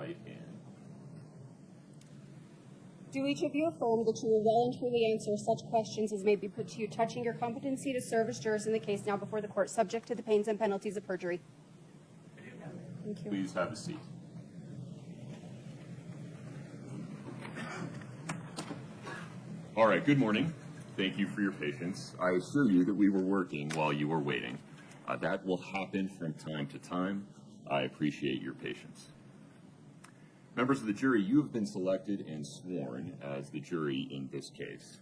right hand. Do each of you affirm that you will well and truly answer such questions as may be put to you touching your competency to serve as jurors in the case now before the court, subject to the pains and penalties of perjury? Thank you. Please have a seat. All right, good morning. Thank you for your patience. I assure you that we were working while you were waiting. That will happen from time to time. I appreciate your patience. Members of the jury, you have been selected and sworn as the jury in this case.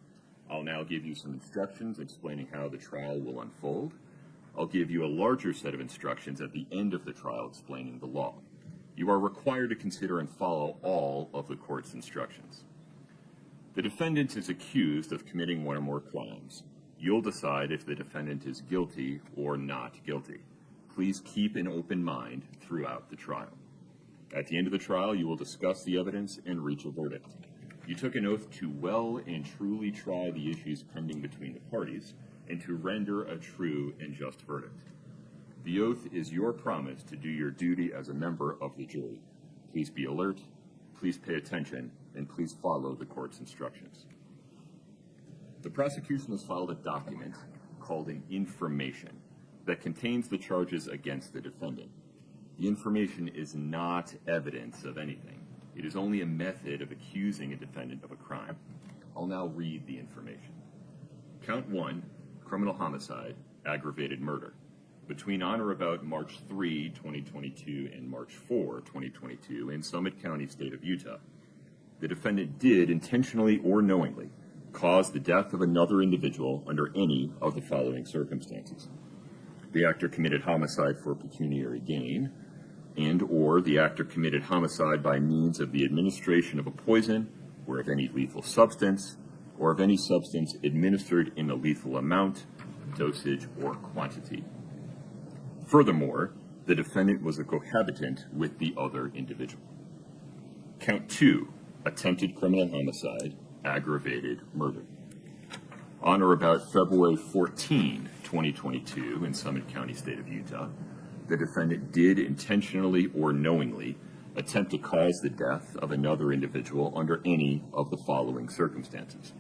I'll now give you some instructions explaining how the trial will unfold. I'll give you a larger set of instructions at the end of the trial explaining the law. You are required to consider and follow all of the court's instructions. The defendant is accused of committing one or more crimes. You'll decide if the defendant is guilty or not guilty. Please keep an open mind throughout the trial. At the end of the trial, you will discuss the evidence and reach a verdict. You took an oath to well and truly try the issues pending between the parties and to render a true and just verdict. The oath is your promise to do your duty as a member of the jury. Please be alert, please pay attention, and please follow the court's instructions. The prosecution has filed a document called an information that contains the charges against the defendant. The information is not evidence of anything. It is only a method of accusing a defendant of a crime. I'll now read the information. Count 1, criminal homicide, aggravated murder. Between on or about March 3, 2022 and March 4, 2022 in Summit County, state of Utah, the defendant did intentionally or knowingly cause the death of another individual under any of the following circumstances. The actor committed homicide for pecuniary gain, and or the actor committed homicide by means of the administration of a poison or of any lethal substance or of any substance administered in a lethal amount, dosage, or quantity. Furthermore, the defendant was a cohabitant with the other individual. Count 2, attempted criminal homicide, aggravated murder. On or about February 14, 2022 in Summit County, state of Utah, the defendant did intentionally or knowingly attempt to cause the death of another individual under any of the following circumstances.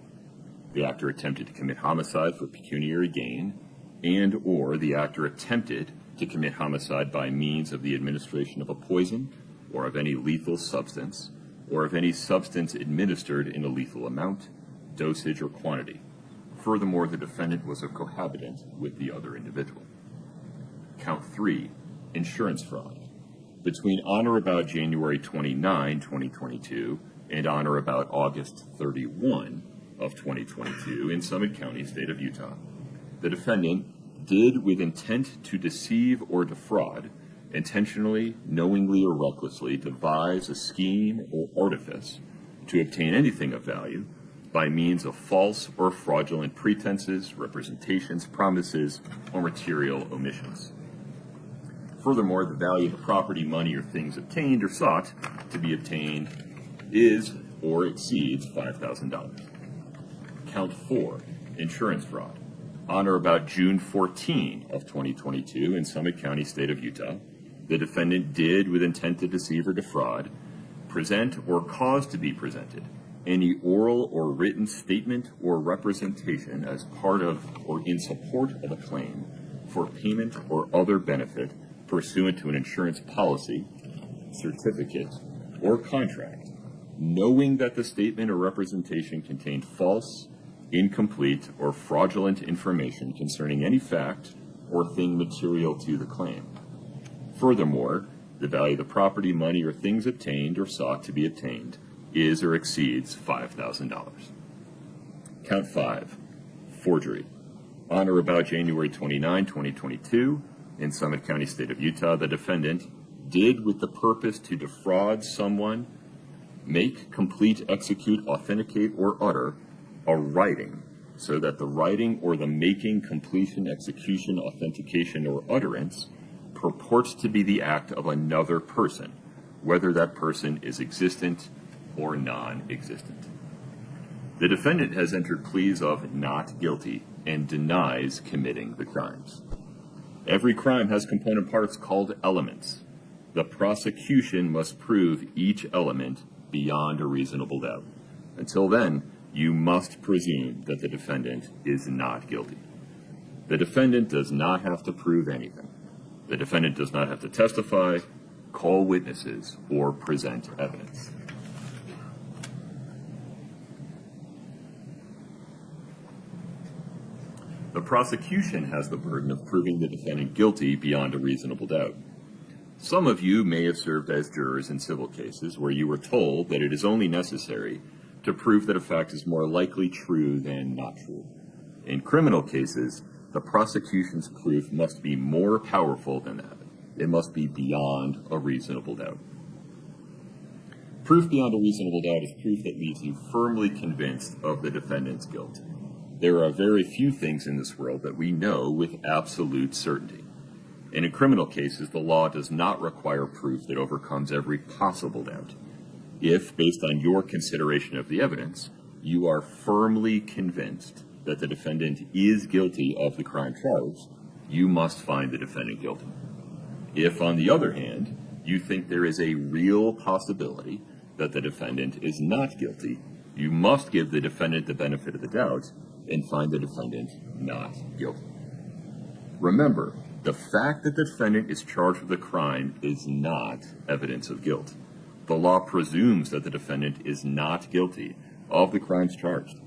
The actor attempted to commit homicide for pecuniary gain, and or the actor attempted to commit homicide by means of the administration of a poison or of any lethal substance or of any substance administered in a lethal amount, dosage, or quantity. Furthermore, the defendant was a cohabitant with the other individual. Count 3, insurance fraud. Between on or about January 29, 2022 and on or about August 31 of 2022 in Summit County, state of Utah, the defendant did with intent to deceive or defraud, intentionally, knowingly, or recklessly devise a scheme or artifice to obtain anything of value by means of false or fraudulent pretenses, representations, promises, or material omissions. Furthermore, the value of the property, money, or things obtained or sought to be obtained is or exceeds $5,000. Count 4, insurance fraud. On or about June 14 of 2022 in Summit County, state of Utah, the defendant did, with intent to deceive or defraud, present or cause to be presented any oral or written statement or representation as part of or in support of a claim for payment or other benefit pursuant to an insurance policy, certificate, or contract, knowing that the statement or representation contained false, incomplete, or fraudulent information concerning any fact or thing material to the claim. Furthermore, the value of the property, money, or things obtained or sought to be obtained is or exceeds $5,000. Count 5, forgery. On or about January 29, 2022, in Summit County, state of Utah, the defendant did, with the purpose to defraud someone, make, complete, execute, authenticate, or utter a writing, so that the writing or the making, completion, execution, authentication, or utterance purports to be the act of another person, whether that person is existent or non-existent. The defendant has entered pleas of not guilty and denies committing the crimes. Every crime has component parts called elements. The prosecution must prove each element beyond a reasonable doubt. Until then, you must presume that the defendant is not guilty. The defendant does not have to prove anything. The defendant does not have to testify, call witnesses, or present evidence. The prosecution has the burden of proving the defendant guilty beyond a reasonable doubt. Some of you may have served as jurors in civil cases where you were told that it is only necessary to prove that a fact is more likely true than not true. In criminal cases, the prosecution's proof must be more powerful than that. It must be beyond a reasonable doubt. Proof beyond a reasonable doubt is proof that leaves you firmly convinced of the defendant's guilt. There are very few things in this world that we know with absolute certainty. And in criminal cases, the law does not require proof that overcomes every possible doubt. If, based on your consideration of the evidence, you are firmly convinced that the defendant is guilty of the crime charged, you must find the defendant guilty. If, on the other hand, you think there is a real possibility that the defendant is not guilty, you must give the defendant the benefit of the doubt and find the defendant not guilty. Remember, the fact that the defendant is charged with a crime is not evidence of guilt. The law presumes that the defendant is not guilty of the crimes charged.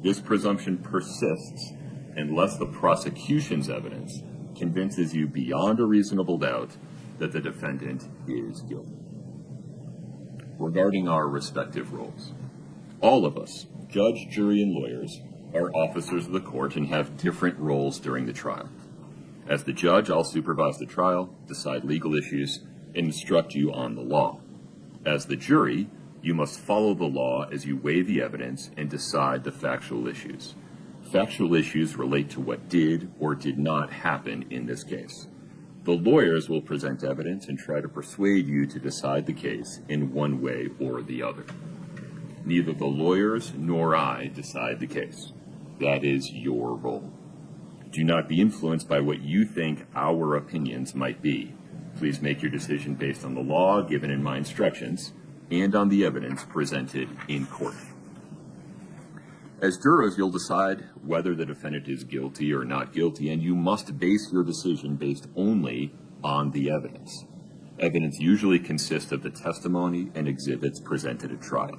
This presumption persists unless the prosecution's evidence convinces you beyond a reasonable doubt that the defendant is guilty. Regarding our respective roles, all of us, judge, jury, and lawyers, are officers of the court and have different roles during the trial. As the judge, I'll supervise the trial, decide legal issues, and instruct you on the law. As the jury, you must follow the law as you weigh the evidence and decide the factual issues. Factual issues relate to what did or did not happen in this case. The lawyers will present evidence and try to persuade you to decide the case in one way or the other. Neither the lawyers nor I decide the case. That is your role. Do not be influenced by what you think our opinions might be. Please make your decision based on the law given in my instructions and on the evidence presented in court. As jurors, you'll decide whether the defendant is guilty or not guilty, and you must base your decision based only on the evidence. Evidence usually consists of the testimony and exhibits presented at trial.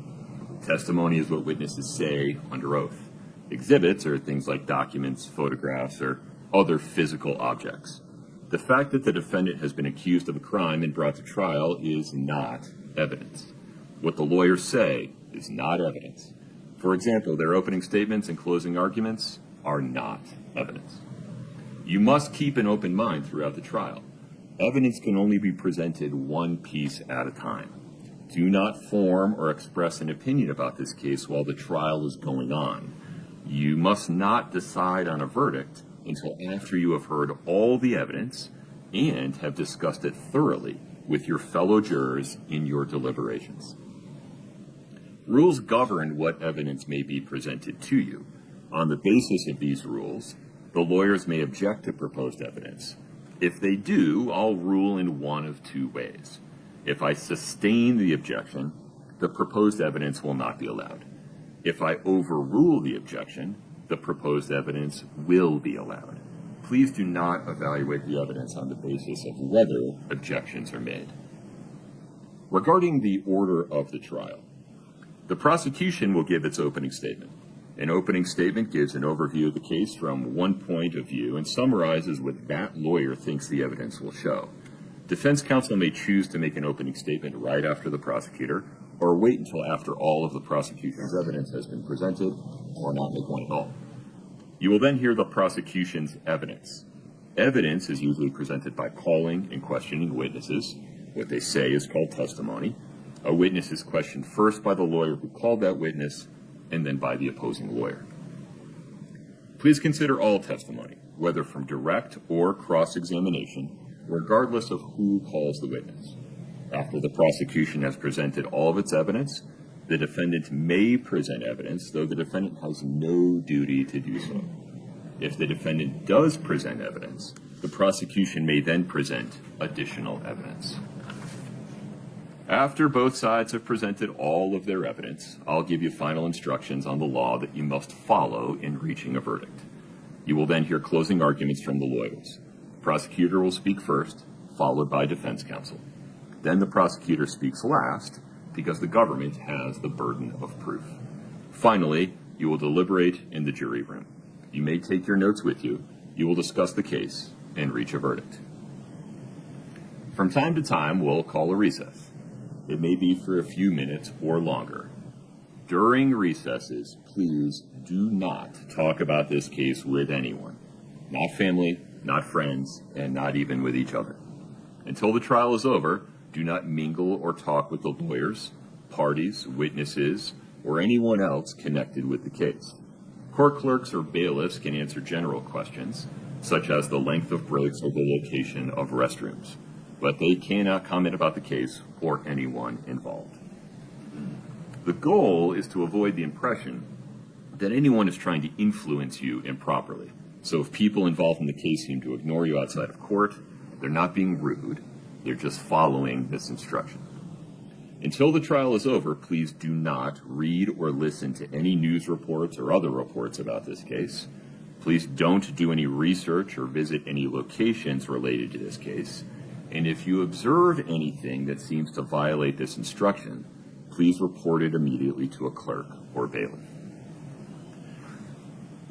Testimony is what witnesses say under oath. Exhibits are things like documents, photographs, or other physical objects. The fact that the defendant has been accused of a crime and brought to trial is not evidence. What the lawyers say is not evidence. For example, their opening statements and closing arguments are not evidence. You must keep an open mind throughout the trial. Evidence can only be presented one piece at a time. Do not form or express an opinion about this case while the trial is going on. You must not decide on a verdict until after you have heard all the evidence and have discussed it thoroughly with your fellow jurors in your deliberations. Rules govern what evidence may be presented to you. On the basis of these rules, the lawyers may object to proposed evidence. If they do, I'll rule in one of two ways. If I sustain the objection, the proposed evidence will not be allowed. If I overrule the objection, the proposed evidence will be allowed. Please do not evaluate the evidence on the basis of whether objections are made. Regarding the order of the trial, the prosecution will give its opening statement. An opening statement gives an overview of the case from one point of view and summarizes what that lawyer thinks the evidence will show. Defense counsel may choose to make an opening statement right after the prosecutor, or wait until after all of the prosecution's evidence has been presented, or not make one at all. You will then hear the prosecution's evidence. Evidence is usually presented by calling and questioning witnesses. What they say is called testimony. A witness is questioned first by the lawyer who called that witness, and then by the opposing lawyer. Please consider all testimony, whether from direct or cross-examination, regardless of who calls the witness. After the prosecution has presented all of its evidence, the defendant may present evidence, though the defendant has no duty to do so. If the defendant does present evidence, the prosecution may then present additional evidence. After both sides have presented all of their evidence, I'll give you final instructions on the law that you must follow in reaching a verdict. You will then hear closing arguments from the lawyers. The prosecutor will speak first, followed by defense counsel. Then the prosecutor speaks last because the government has the burden of proof. Finally, you will deliberate in the jury room. You may take your notes with you. You will discuss the case and reach a verdict. From time to time, we'll call a recess. It may be for a few minutes or longer. During recesses, please do not talk about this case with anyone. Not family, not friends, and not even with each other. Until the trial is over, do not mingle or talk with the lawyers, parties, witnesses, or anyone else connected with the case. Court clerks or bailiffs can answer general questions, such as the length of breaks or the location of restrooms, but they cannot comment about the case or anyone involved. The goal is to avoid the impression that anyone is trying to influence you improperly. So if people involved in the case seem to ignore you outside of court, they're not being rude, they're just following this instruction. Until the trial is over, please do not read or listen to any news reports or other reports about this case. Please don't do any research or visit any locations related to this case. And if you observe anything that seems to violate this instruction, please report it immediately to a clerk or bailiff.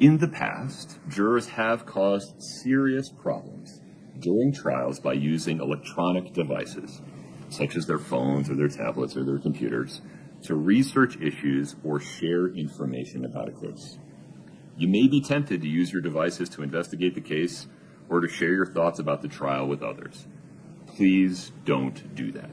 In the past, jurors have caused serious problems during trials by using electronic devices, such as their phones or their tablets or their computers, to research issues or share information about a case. You may be tempted to use your devices to investigate the case or to share your thoughts about the trial with others. Please don't do that.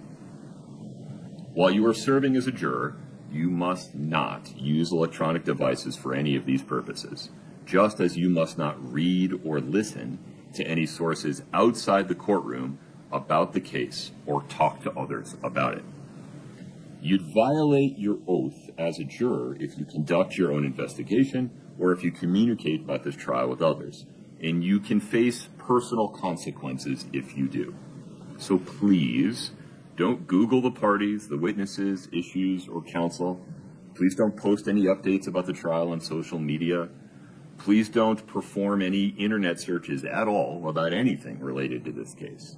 While you are serving as a juror, you must not use electronic devices for any of these purposes, just as you must not read or listen to any sources outside the courtroom about the case or talk to others about it. You'd violate your oath as a juror if you conduct your own investigation or if you communicate about this trial with others, and you can face personal consequences if you do. So please don't Google the parties, the witnesses, issues, or counsel. Please don't post any updates about the trial on social media. Please don't perform any internet searches at all about anything related to this case.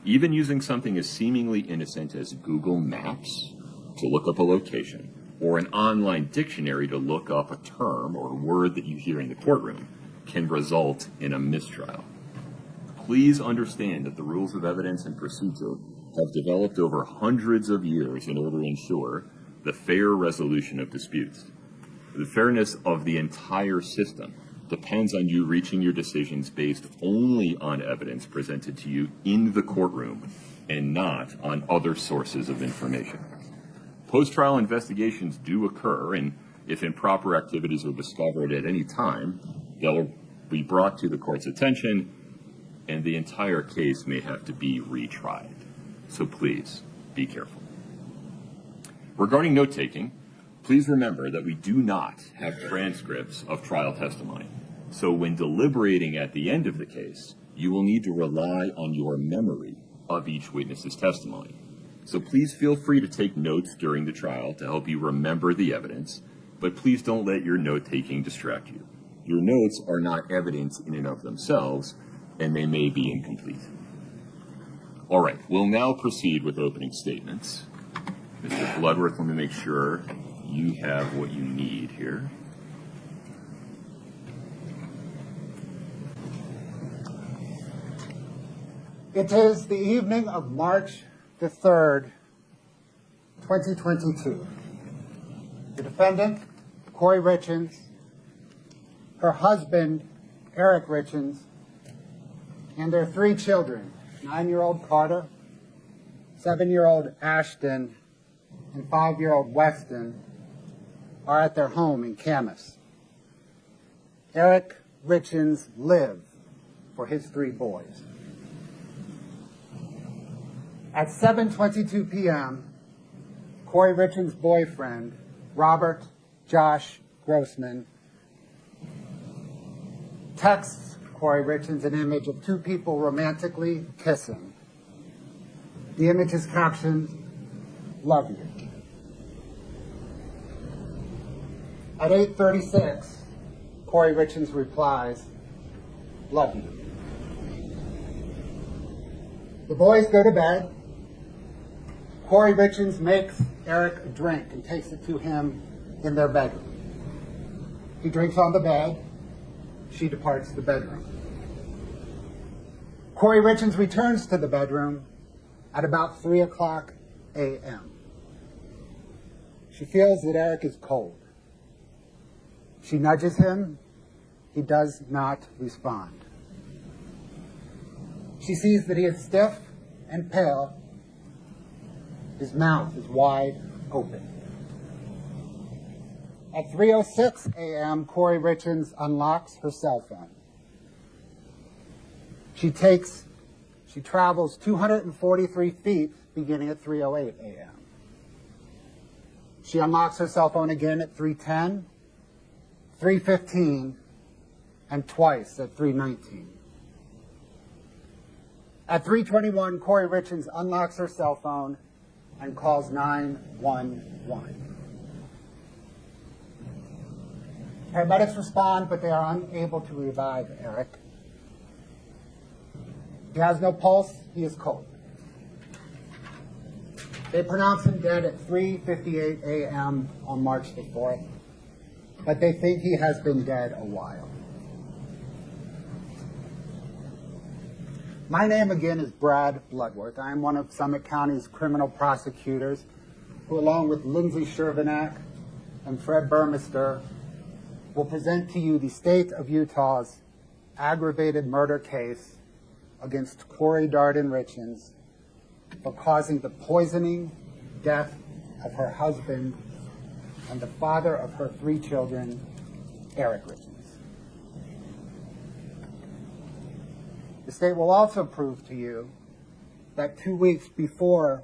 Even using something as seemingly innocent as Google Maps to look up a location, or an online dictionary to look up a term or word that you hear in the courtroom, can result in a mistrial. Please understand that the rules of evidence and procedure have developed over hundreds of years in order to ensure the fair resolution of disputes. The fairness of the entire system depends on you reaching your decisions based only on evidence presented to you in the courtroom and not on other sources of information. Post-trial investigations do occur, and if improper activities are discovered at any time, they'll be brought to the court's attention, and the entire case may have to be retried. So please, be careful. Regarding note-taking, please remember that we do not have transcripts of trial testimony. So when deliberating at the end of the case, you will need to rely on your memory of each witness's testimony. So please feel free to take notes during the trial to help you remember the evidence, but please don't let your note-taking distract you. Your notes are not evidence in and of themselves, and they may be incomplete. All right, we'll now proceed with opening statements. Mr. Bloodworth, let me make sure you have what you need here. It is the evening of March the 3rd, 2022. The defendant, Kouri Richins, her husband, Eric Richins, and their 3 children, 9-year-old Carter, 7-year-old Ashton, and 5-year-old Weston, are at their home in Camas. Eric Richins lived for his 3 boys. At 7:22 p.m., Kouri Richins' boyfriend, Robert Josh Grossman, texts Kouri Richins an image of 2 people romantically kissing. The image is captioned, love you. At 8:36, Kouri Richins replies, love you. The boys go to bed. Kouri Richins makes Eric a drink and takes it to him in their bedroom. He drinks on the bed. She departs the bedroom. Kouri Richins returns to the bedroom at about 3:00 a.m. She feels that Eric is cold. She nudges him. He does not respond. She sees that he is stiff and pale. His mouth is wide open. At 3:06 a.m., Kouri Richins unlocks her cell phone. She travels 243 feet beginning at 3:08 a.m. She unlocks her cell phone again at 3:10, 3:15, and twice at 3:19. At 3:21, Kouri Richins unlocks her cell phone and calls 911. Paramedics respond, but they are unable to revive Eric. He has no pulse. He is cold. They pronounce him dead at 3:58 a.m. on March the 4th, but they think he has been dead a while. My name again is Brad Bloodworth. I am one of Summit County's criminal prosecutors who, along with Lindsay Shervinack and Fred Burmester, will present to you the state of Utah's aggravated murder case against Kouri Darden Richins for causing the poisoning death of her husband and the father of her 3 children, Eric Richins. The state will also prove to you that 2 weeks before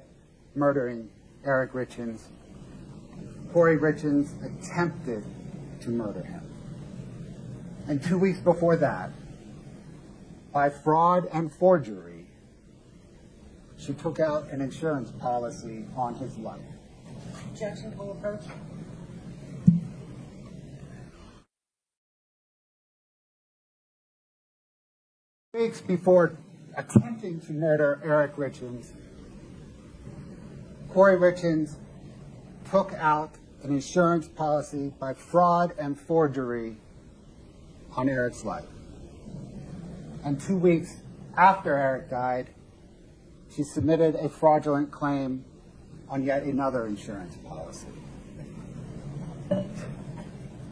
murdering Eric Richins, Kouri Richins attempted to murder him. And 2 weeks before that, by fraud and forgery, she took out an insurance policy on his life. Objection will approach. Weeks before attempting to murder Eric Richins, Kouri Richins took out an insurance policy by fraud and forgery on Eric's life. And 2 weeks after Eric died, she submitted a fraudulent claim on yet another insurance policy.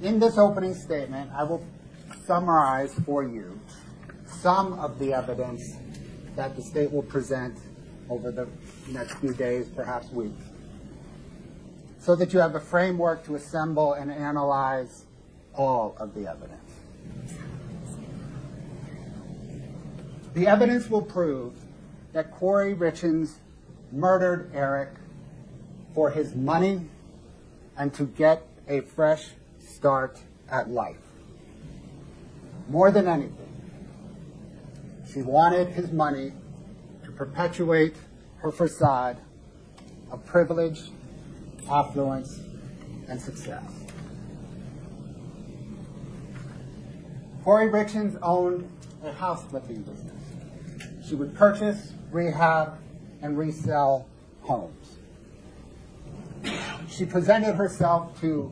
In this opening statement, I will summarize for you some of the evidence that the state will present over the next few days, perhaps weeks, so that you have a framework to assemble and analyze all of the evidence. The evidence will prove that Kouri Richins murdered Eric for his money and to get a fresh start at life. More than anything, she wanted his money to perpetuate her facade of privilege, affluence, and success. Kouri Richins owned a house flipping business. She would purchase, rehab, and resell homes. She presented herself to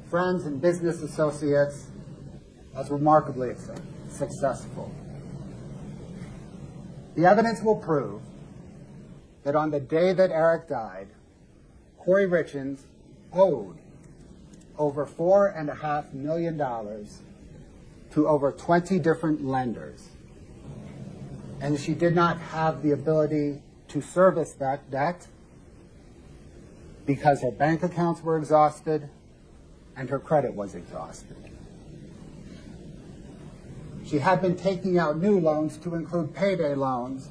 friends and business associates as remarkably successful. The evidence will prove that on the day that Eric died, Kouri Richins owed over $4.5 million to over 20 different lenders. And she did not have the ability to service that debt because her bank accounts were exhausted and her credit was exhausted. She had been taking out new loans to include payday loans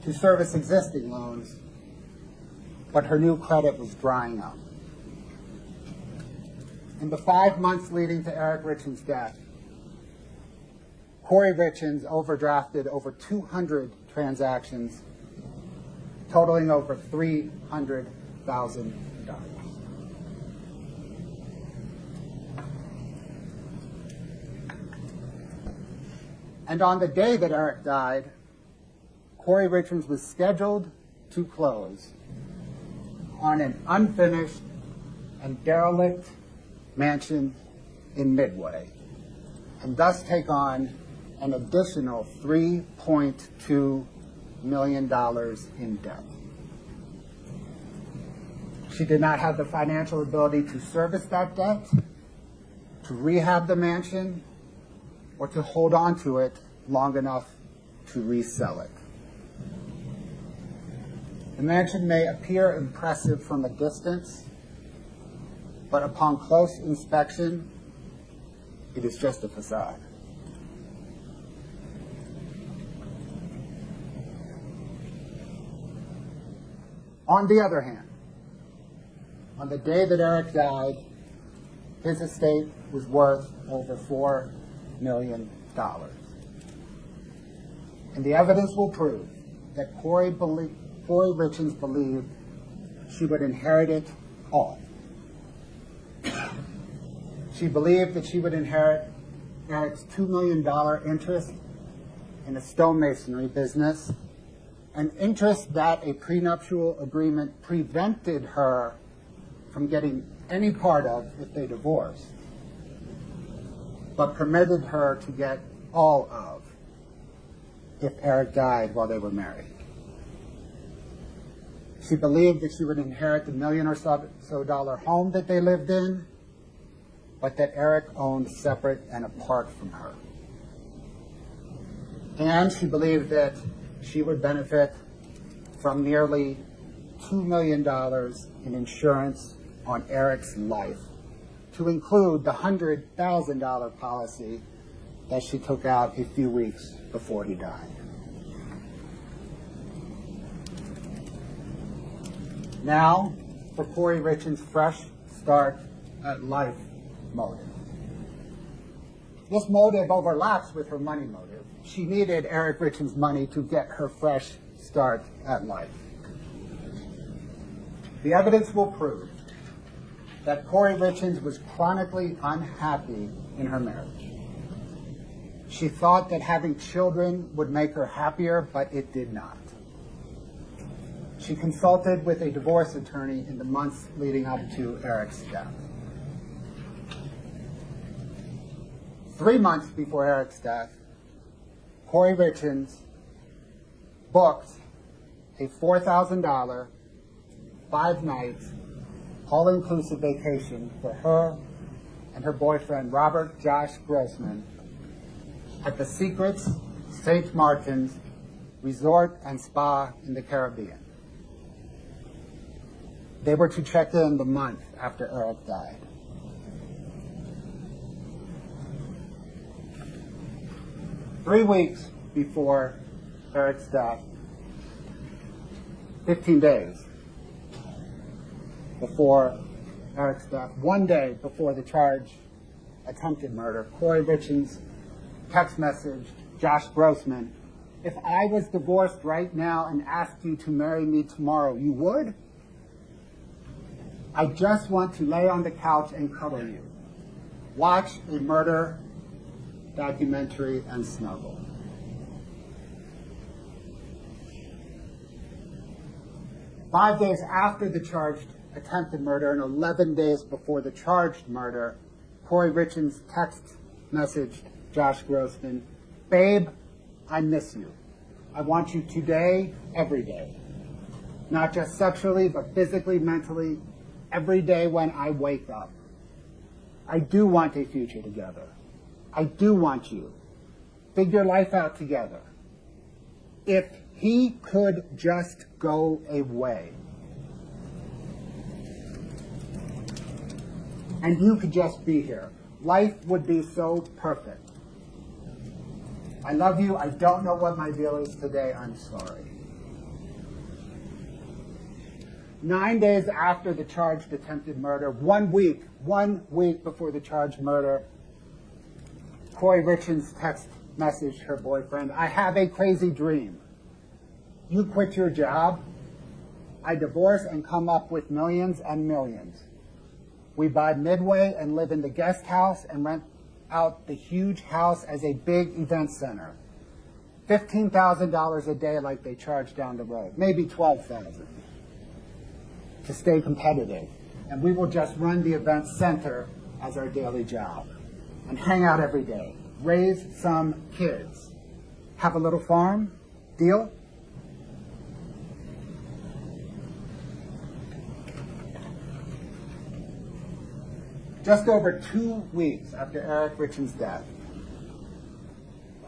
to service existing loans, but her new credit was drying up. In the 5 months leading to Eric Richins' death, Kouri Richins overdrafted over 200 transactions totaling over $300,000. And on the day that Eric died, Kouri Richins was scheduled to close on an unfinished and derelict mansion in Midway, and thus take on an additional $3.2 million in debt. She did not have the financial ability to service that debt, to rehab the mansion, or to hold on to it long enough to resell it. The mansion may appear impressive from a distance, but upon close inspection, it is just a facade. On the other hand, on the day that Eric died, his estate was worth over $4 million. And the evidence will prove that Kouri Richins believed she would inherit it all. She believed that she would inherit Eric's $2 million interest in a stonemasonry business, an interest that a prenuptial agreement prevented her from getting any part of if they divorced, but permitted her to get all of if Eric died while they were married. She believed that she would inherit the $1 million or so home that they lived in, but that Eric owned separate and apart from her. And she believed that she would benefit from nearly $2 million in insurance on Eric's life, to include the $100,000 policy that she took out a few weeks before he died. Now, for Kouri Richins' fresh start at life motive. This motive overlaps with her money motive. She needed Eric Richins' money to get her fresh start at life. The evidence will prove that Kouri Richins was chronically unhappy in her marriage. She thought that having children would make her happier, but it did not. She consulted with a divorce attorney in the months leading up to Eric's death. 3 months before Eric's death, Kouri Richins booked a $4,000, 5-night, all-inclusive vacation for her and her boyfriend, Robert Josh Grossman, at the Secrets St. Martin's Resort and Spa in the Caribbean. They were to check in the month after Eric died. Three weeks before Eric's death, 15 days before Eric's death, 1 day before the charge attempted murder, Kouri Richins text message Josh Grossman, "If I was divorced right now and asked you to marry me tomorrow, you would? I just want to lay on the couch and cuddle you. Watch a murder documentary and snuggle." Five days after the charged attempted murder and 11 days before the charged murder, Kouri Richins text messaged Josh Grossman, "Babe, I miss you. I want you today, every day. Not just sexually, but physically, mentally, every day when I wake up. I do want a future together. I do want you. Figure life out together. If he could just go away. And you could just be here. Life would be so perfect. I love you. I don't know what my deal is today. I'm sorry." 9 days after the charged attempted murder, 1 week before the charged murder, Kouri Richins text messaged her boyfriend, "I have a crazy dream. You quit your job I divorce and come up with millions and millions. We buy Midway and live in the guest house and rent out the huge house as a big event center. $15,000 a day like they charge down the road, maybe $12,000 to stay competitive. And we will just run the event center as our daily job and hang out every day, raise some kids, have a little farm, deal? Just over 2 weeks after Eric Richins' death,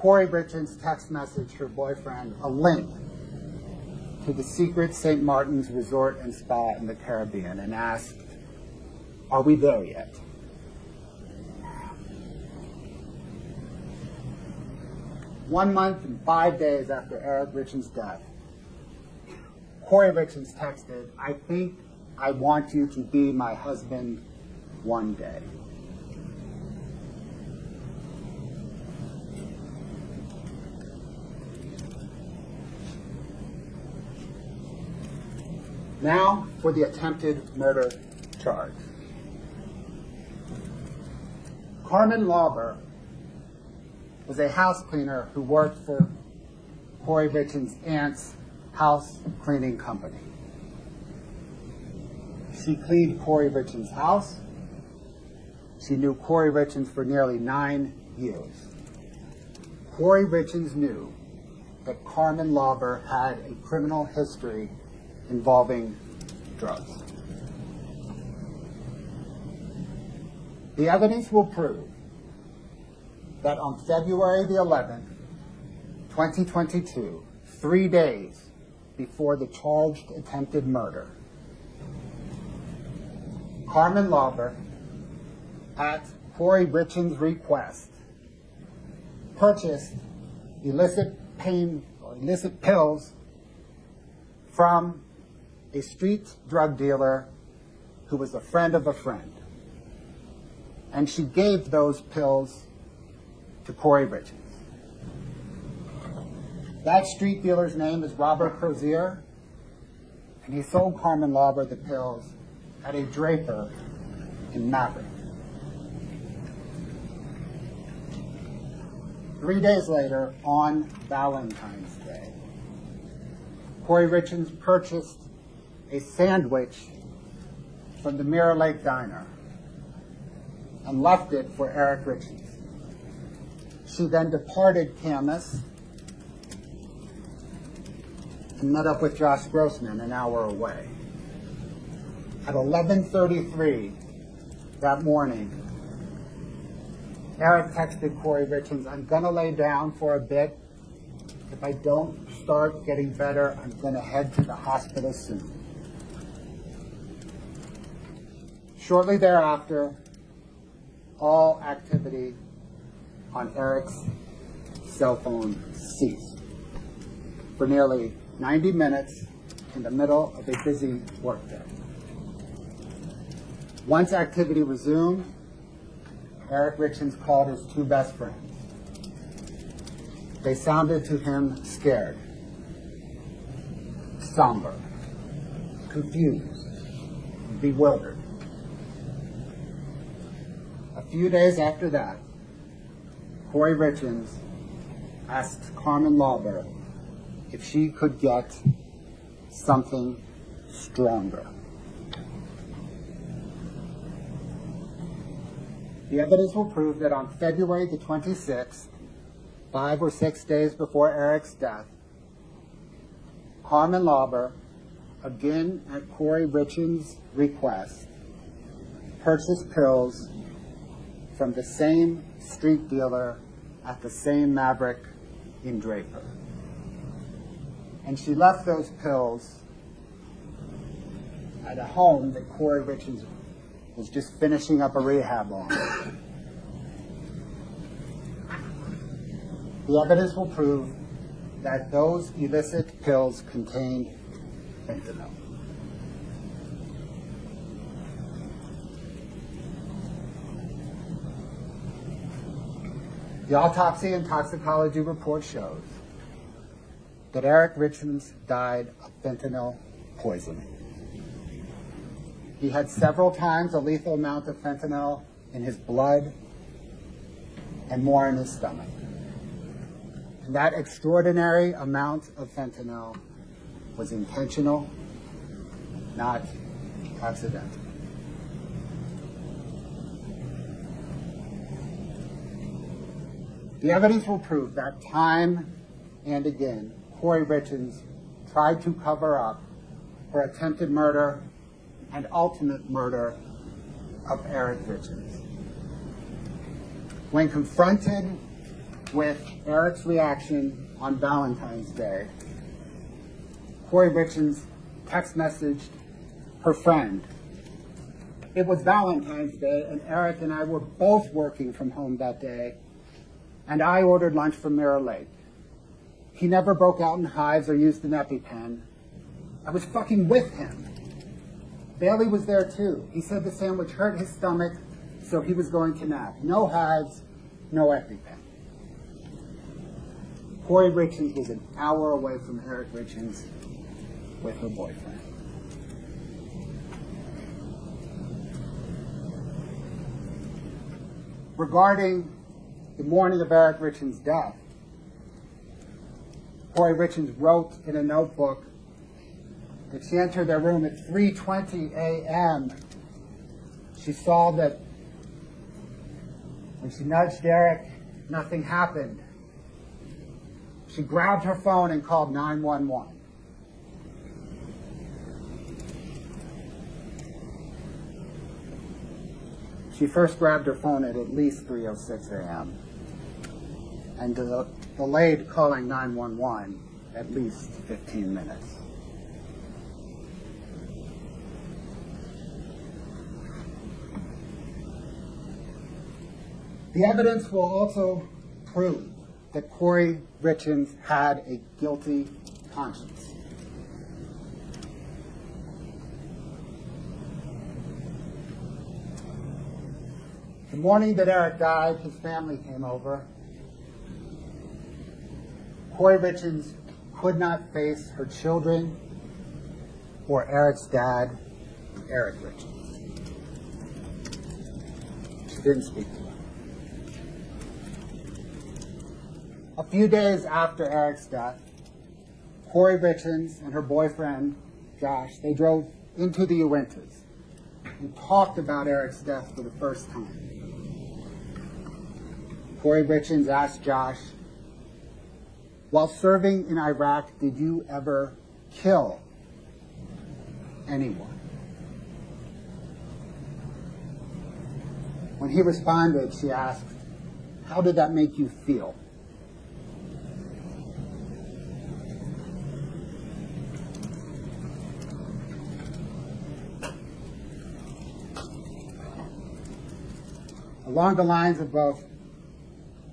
Kouri Richins text messaged her boyfriend a link to the secret St. Martin's Resort and Spa in the Caribbean and asked, "Are we there yet?" One month and 5 days after Eric Richins' death, Kouri Richins texted, "I think I want you to be my husband one day." Now for the attempted murder charge. Carmen Lauber was a house cleaner who worked for Kouri Richins' aunt's house cleaning company. She cleaned Kouri Richins' house. She knew Kouri Richins for nearly 9 years. Kouri Richins knew that Carmen Lauber had a criminal history involving drugs. The evidence will prove that on February the 11th, 2022, 3 days before the charged attempted murder, Carmen Lauber, at Kouri Richins' request, purchased illicit pills from a street drug dealer who was a friend of a friend. And she gave those pills to Kouri Richins. That street dealer's name is Robert Crozier, and he sold Carmen Lauber the pills at a draper in Maverick. 3 days later, on Valentine's Day, Kouri Richins purchased a sandwich from the Mirror Lake Diner and left it for Eric Richins. She then departed Camas and met up with Josh Grossman an hour away. At 11:33 that morning, Eric texted Kouri Richins, "I'm gonna lay down for a bit. If I don't start getting better, I'm gonna head to the hospital soon." Shortly thereafter, all activity on Eric's cell phone ceased for nearly 90 minutes in the middle of a busy workday. Once activity resumed, Eric Richins called his 2 best friends. They sounded to him scared, somber, confused, bewildered. A few days after that, Kouri Richins asked Carmen Lauber if she could get something stronger. The evidence will prove that on February the 26th, 5 or 6 days before Eric's death, Carmen Lauber, again at Kouri Richins' request, purchased pills from the same street dealer at the same Maverick in Draper. And she left those pills at a home that Kouri Richins was just finishing up a rehab on. The evidence will prove that those illicit pills contained fentanyl. The autopsy and toxicology report shows that Eric Richins died of fentanyl poisoning. He had several times a lethal amount of fentanyl in his blood and more in his stomach. And that extraordinary amount of fentanyl was intentional, not accidental. The evidence will prove that time and again, Kouri Richins tried to cover up her attempted murder and ultimate murder of Eric Richins. When confronted with Eric's reaction on Valentine's Day, Kouri Richins text messaged her friend. It was Valentine's Day, and Eric and I were both working from home that day, and I ordered lunch from Mirror Lake. He never broke out in hives or used an EpiPen. I was fucking with him. Bailey was there too. He said the sandwich hurt his stomach, so he was going to nap. No hives, no EpiPen. Kouri Richins was an hour away from Eric Richins with her boyfriend. Regarding the morning of Eric Richins' death, Kouri Richins wrote in a notebook that she entered their room at 3:20 a.m. She saw that when she nudged Eric, nothing happened. She grabbed her phone and called 911. She first grabbed her phone at least 3:06 a.m. and delayed calling 911 at least 15 minutes. The evidence will also prove that Kouri Richins had a guilty conscience. The morning that Eric died, his family came over. Kouri Richins could not face her children or Eric's dad, Eric Richins. She didn't speak to him. A few days after Eric's death, Kouri Richins and her boyfriend, Josh, they drove into the Uintas and talked about Eric's death for the first time. Kouri Richins asked Josh, while serving in Iraq, did you ever kill anyone? When he responded, she asked, how did that make you feel? Along the lines of both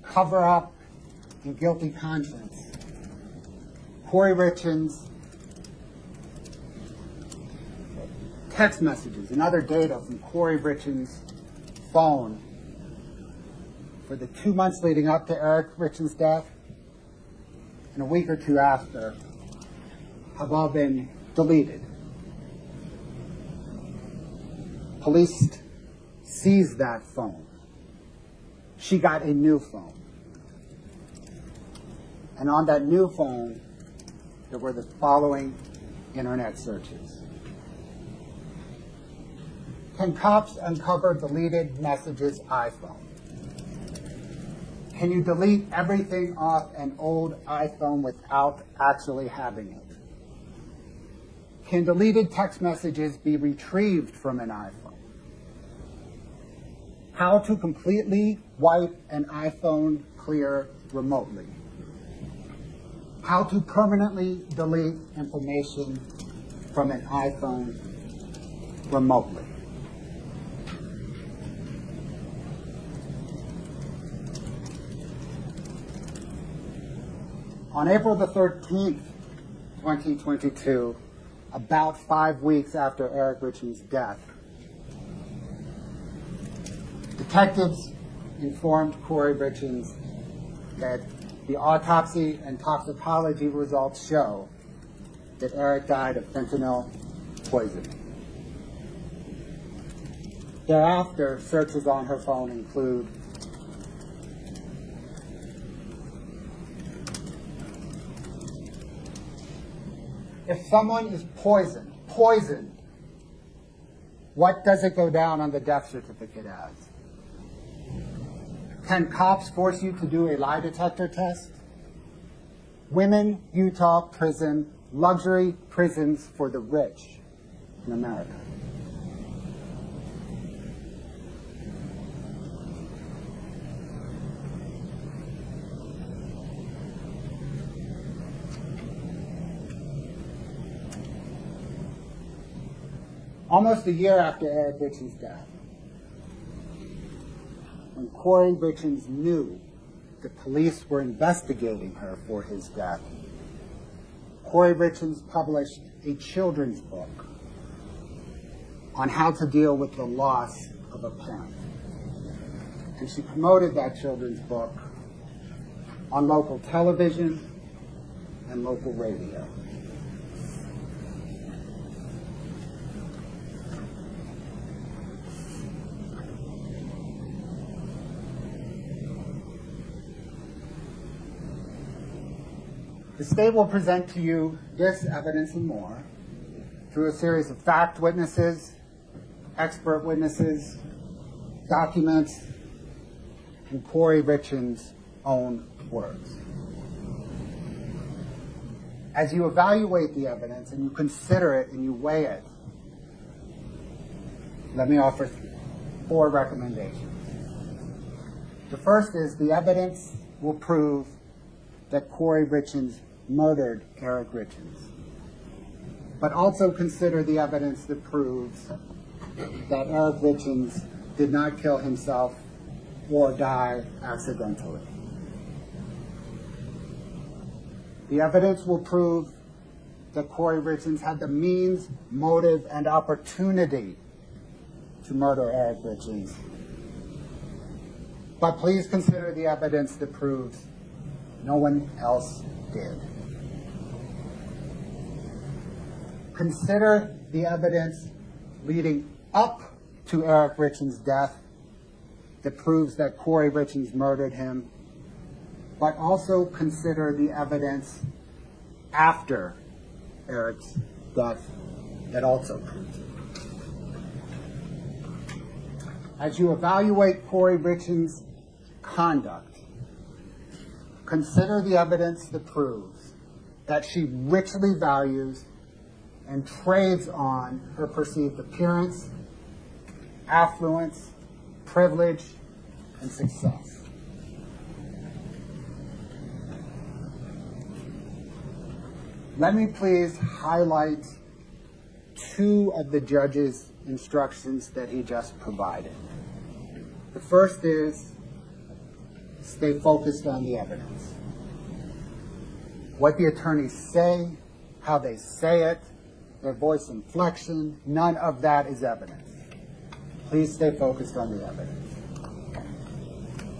cover-up and guilty conscience, Kouri Richins' text messages and other data from Kouri Richins' phone for the 2 months leading up to Eric Richins' death and a week or two after have all been deleted. Police seized that phone. She got a new phone. And on that new phone, there were the following internet searches. Can cops uncover deleted messages iPhone? Can you delete everything off an old iPhone without actually having it? Can deleted text messages be retrieved from an iPhone? How to completely wipe an iPhone clear remotely. How to permanently delete information from an iPhone remotely. On April the 13th, 2022, about 5 weeks after Eric Richins' death, detectives informed Kouri Richins that the autopsy and toxicology results show that Eric died of fentanyl poisoning. Thereafter, searches on her phone include if someone is poisoned, what does it go down on the death certificate as? Can cops force you to do a lie detector test? Women, Utah prison, luxury prisons for the rich in America. Almost a year after Eric Richins' death, when Kouri Richins knew the police were investigating her for his death, Kouri Richins published a children's book on how to deal with the loss of a parent. And she promoted that children's book on local television and local radio. The state will present to you this evidence and more through a series of fact witnesses, expert witnesses, documents, and Kouri Richins' own words. As you evaluate the evidence and you consider it and you weigh it, let me offer 4 recommendations. The first is the evidence will prove that Kouri Richins murdered Eric Richins, but also consider the evidence that proves that Eric Richins did not kill himself or die accidentally. The evidence will prove that Kouri Richins had the means, motive, and opportunity to murder Eric Richins. But please consider the evidence that proves no one else did. Consider the evidence leading up to Eric Richins' death that proves that Kouri Richins murdered him, but also consider the evidence after Eric's death that also proves it. As you evaluate Kouri Richins' conduct, consider the evidence that proves that she richly values and trades on her perceived appearance, affluence, privilege, and success. Let me please highlight 2 of the judge's instructions that he just provided. The first is, stay focused on the evidence. What the attorneys say, how they say it, their voice inflection, none of that is evidence. Please stay focused on the evidence.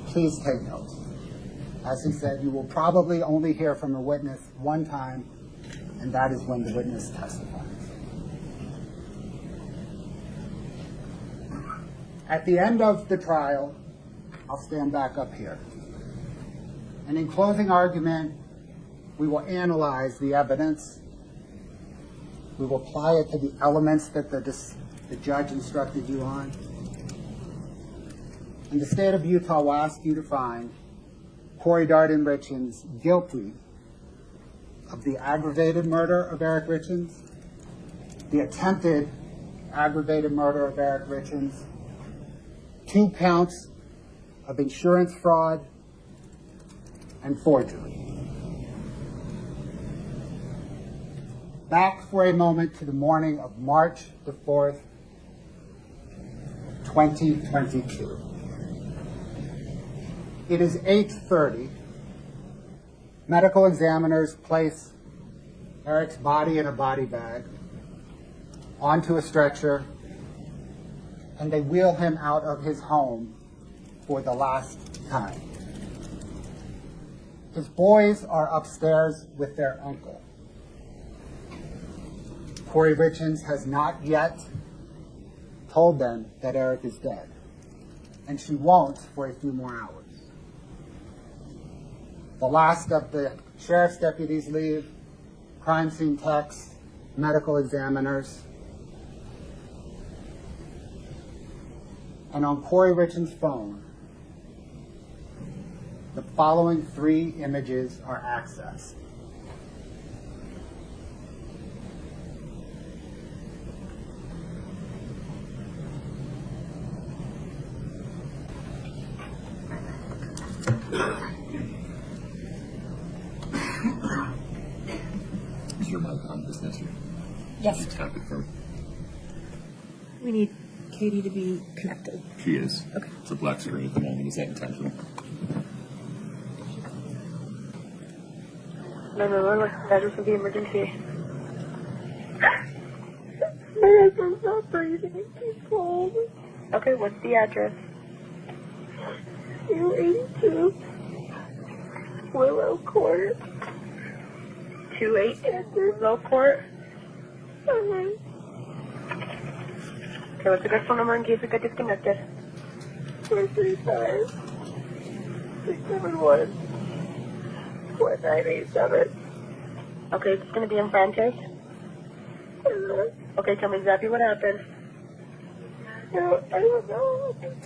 Please take notes. As he said, you will probably only hear from a witness one time, and that is when the witness testifies. At the end of the trial, I'll stand back up here. And in closing argument, we will analyze the evidence. We will apply it to the elements that the judge instructed you on. And the state of Utah will ask you to find Kouri Darden Richins guilty of the aggravated murder of Eric Richins, the attempted aggravated murder of Eric Richins, 2 counts of insurance fraud, and forgery. Back for a moment to the morning of March the 4th, 2022. It is 8:30. Medical examiners place Eric's body in a body bag onto a stretcher, and they wheel him out of his home for the last time. His boys are upstairs with their uncle. Kouri Richins has not yet told them that Eric is dead, and she won't for a few more hours. The last of the sheriff's deputies leave, crime scene techs, medical examiners. And on Kouri Richins' phone, the following 3 images are accessed. Is your mic on this answer? Yes. Tap it for me. We need Katie to be connected. She is. Okay. It's a black screen at the moment. Is that intentional? 911, what's the status of the emergency? My husband's not breathing. He's cold. Okay, what's the address? 282 Willow Court. 282 Willow Court? Okay, what's the good phone number in case we get disconnected? 435 671 4987. Okay, it's going to be in Francis. Okay, tell me exactly what happened. No, I don't know. I was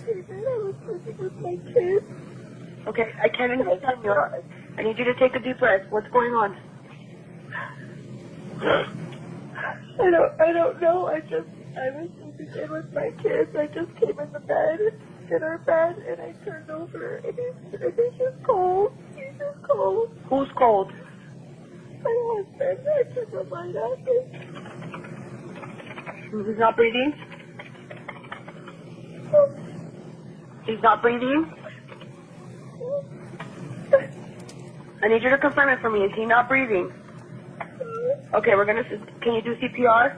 sleeping with my kids. Okay, I can't understand you. I need you to take a deep breath. What's going on? I don't know. I was sleeping in with my kids. I just came in our bed, and I turned over, and he's just cold. He's just cold. Who's cold? My husband. I turned the light off. He's not breathing? He's not breathing? I need you to confirm it for me. Is he not breathing? Okay, can you do CPR?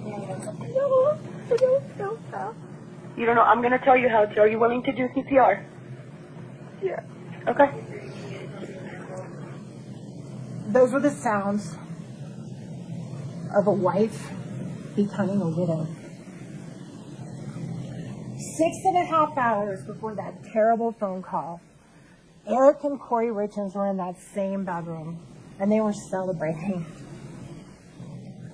No, I don't know how. You don't know? I'm going to tell you how to. Are you willing to do CPR? Yeah. Okay. Those were the sounds of a wife becoming a widow. 6.5 hours before that terrible phone call, Eric and Kouri Richins were in that same bedroom, and they were celebrating.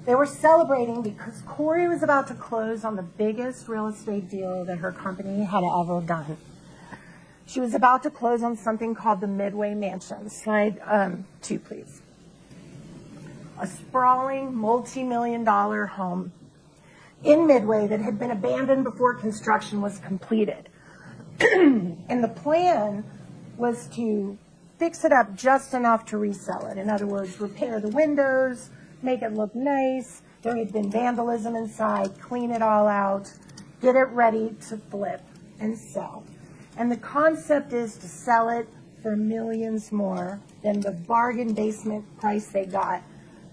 They were celebrating because Kouri was about to close on the biggest real estate deal that her company had ever done. She was about to close on something called the Midway Mansion. Slide 2, please. A sprawling, multi-million-dollar home in Midway that had been abandoned before construction was completed. And the plan was to fix it up just enough to resell it. In other words, repair the windows, make it look nice. There had been vandalism inside, clean it all out, get it ready to flip and sell. And the concept is to sell it for millions more than the bargain basement price they got,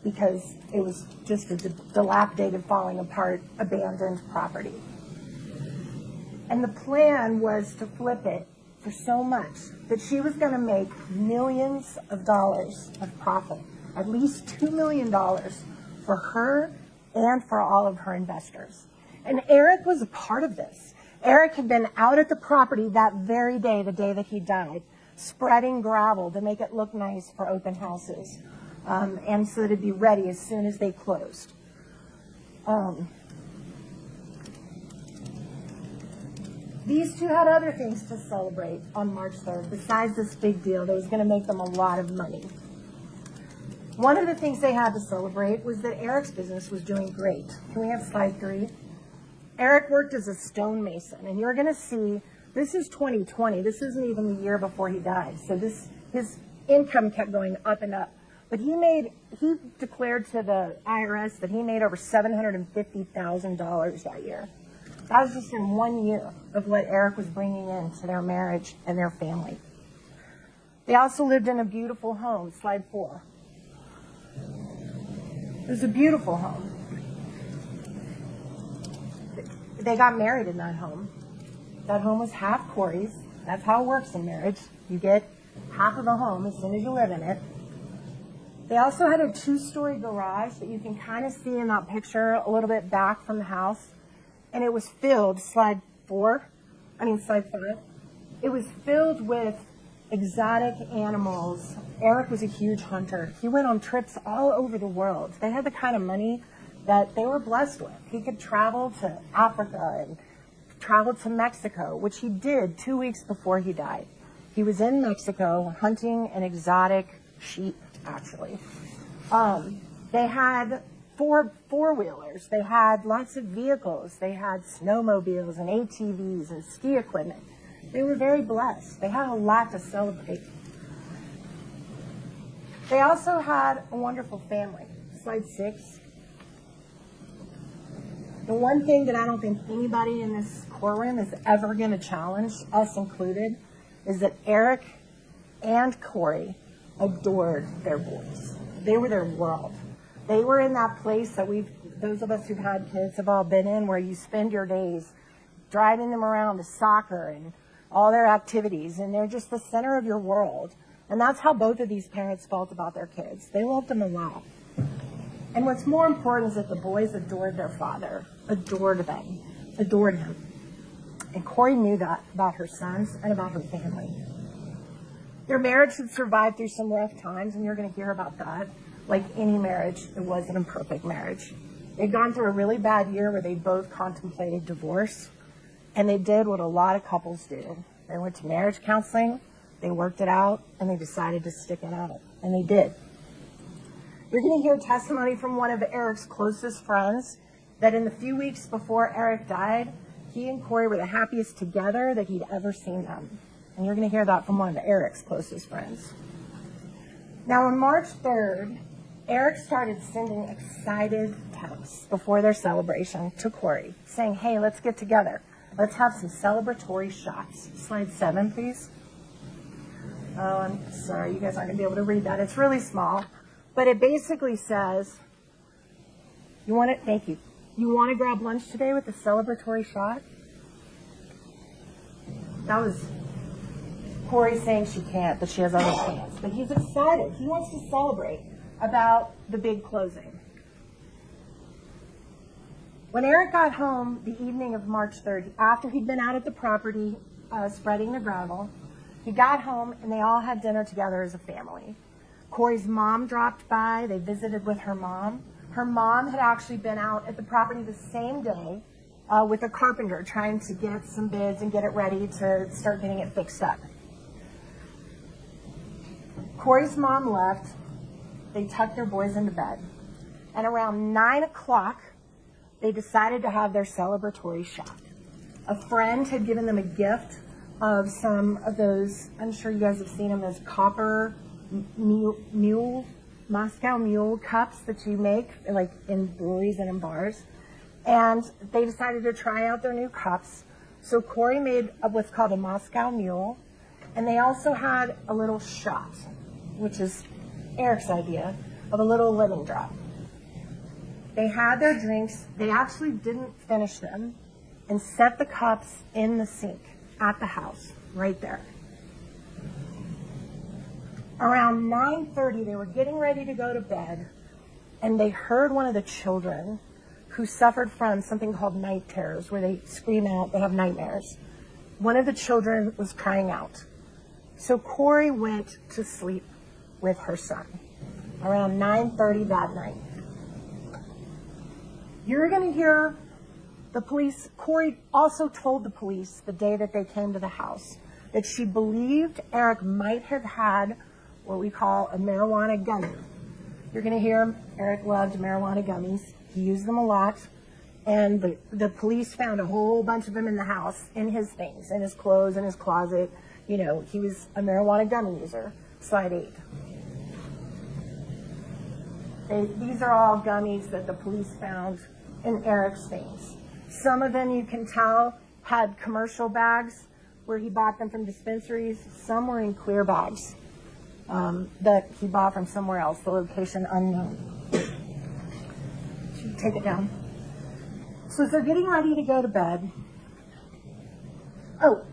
because it was just a dilapidated, falling apart, abandoned property. And the plan was to flip it for so much that she was going to make millions of dollars of profit, at least $2 million for her and for all of her investors. And Eric was a part of this. Eric had been out at the property that very day, the day that he died, spreading gravel to make it look nice for open houses, and so that it'd be ready as soon as they closed. These two had other things to celebrate on March 3rd, besides this big deal that was going to make them a lot of money. One of the things they had to celebrate was that Eric's business was doing great. Can we have slide 3? Eric worked as a stonemason, and you're going to see, this is 2020. This isn't even the year before he died. So his income kept going up and up. But he declared to the IRS that he made over $750,000 that year. That was just in 1 year of what Eric was bringing in to their marriage and their family. They also lived in a beautiful home, slide 4. It was a beautiful home. They got married in that home. That home was half Kouri's. That's how it works in marriage. You get half of the home as soon as you live in it. They also had a 2-story garage that you can kind of see in that picture a little bit back from the house. And it was filled, slide 5. It was filled with exotic animals. Eric was a huge hunter. He went on trips all over the world. They had the kind of money that they were blessed with. He could travel to Africa and travel to Mexico, which he did 2 weeks before he died. He was in Mexico hunting an exotic sheep, actually. They had four-wheelers. They had lots of vehicles. They had snowmobiles and ATVs and ski equipment. They were very blessed. They had a lot to celebrate. They also had a wonderful family. Slide 6. The one thing that I don't think anybody in this courtroom is ever going to challenge, us included, is that Eric and Kouri adored their boys. They were their world. They were in that place that those of us who've had kids have all been in, where you spend your days driving them around to soccer and all their activities, and they're just the center of your world. And that's how both of these parents felt about their kids. They loved them a lot. And what's more important is that the boys adored their father, adored him. And Kouri knew that about her sons and about her family. Their marriage had survived through some rough times, and you're going to hear about that. Like any marriage, it wasn't a perfect marriage. They'd gone through a really bad year where they both contemplated divorce, and they did what a lot of couples do. They went to marriage counseling, they worked it out, and they decided to stick it out, and they did. You're going to hear testimony from one of Eric's closest friends that in the few weeks before Eric died, he and Kouri were the happiest together that he'd ever seen them. And you're going to hear that from one of Eric's closest friends. Now, on March 3rd, Eric started sending excited texts before their celebration to Kouri, saying, hey, let's get together. Let's have some celebratory shots. Slide 7, please. Oh, I'm sorry, you guys aren't going to be able to read that. It's really small. But it basically says, thank you. You want to grab lunch today with a celebratory shot? That was Kouri saying she can't, but she has other plans. But he's excited. He wants to celebrate about the big closing. When Eric got home the evening of March 3rd, after he'd been out at the property spreading the gravel, he got home and they all had dinner together as a family. Kouri's mom dropped by. They visited with her mom. Her mom had actually been out at the property the same day with a carpenter trying to get some bids and get it ready to start getting it fixed up. Kouri's mom left. They tucked their boys into bed. And around 9 o'clock, they decided to have their celebratory shot. A friend had given them a gift of some of those, I'm sure you guys have seen them, those copper Moscow Mule cups that you make like in breweries and in bars. And they decided to try out their new cups. So Kouri made what's called a Moscow Mule. And they also had a little shot, which is Eric's idea, of a little lemon drop. They had their drinks. They actually didn't finish them and set the cups in the sink at the house, right there. Around 9:30, they were getting ready to go to bed, and they heard one of the children who suffered from something called night terrors, where they scream out, they have nightmares. One of the children was crying out. So Kouri went to sleep with her son around 9:30 that night. You're going to hear the police. Kouri also told the police the day that they came to the house that she believed Eric might have had what we call a marijuana gummy. You're going to hear Eric loved marijuana gummies. He used them a lot. And the police found a whole bunch of them in the house, in his things, in his clothes, in his closet. You know, he was a marijuana gummy user. Slide 8. These are all gummies that the police found in Eric's things. Some of them, you can tell, had commercial bags where he bought them from dispensaries. Some were in clear bags that he bought from somewhere else, the location unknown. Should take it down. So as they're getting ready to go to bed,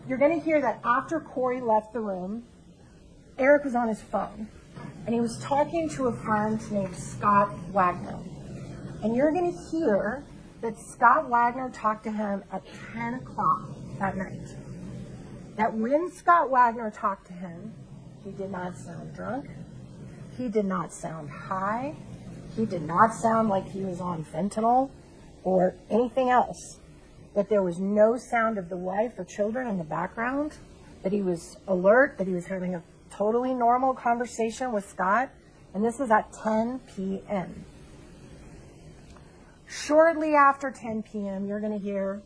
you're going to hear that after Kouri left the room, Eric was on his phone. and he was talking to a friend named Scott Wagner. And you're going to hear that Scott Wagner talked to him at 10 o'clock that night. That when Scott Wagner talked to him, he did not sound drunk. He did not sound high. He did not sound like he was on fentanyl or anything else. That there was no sound of the wife or children in the background. That he was alert, that he was having a totally normal conversation with Scott. And this was at 10 p.m. Shortly after 10 p.m., you're going to hear,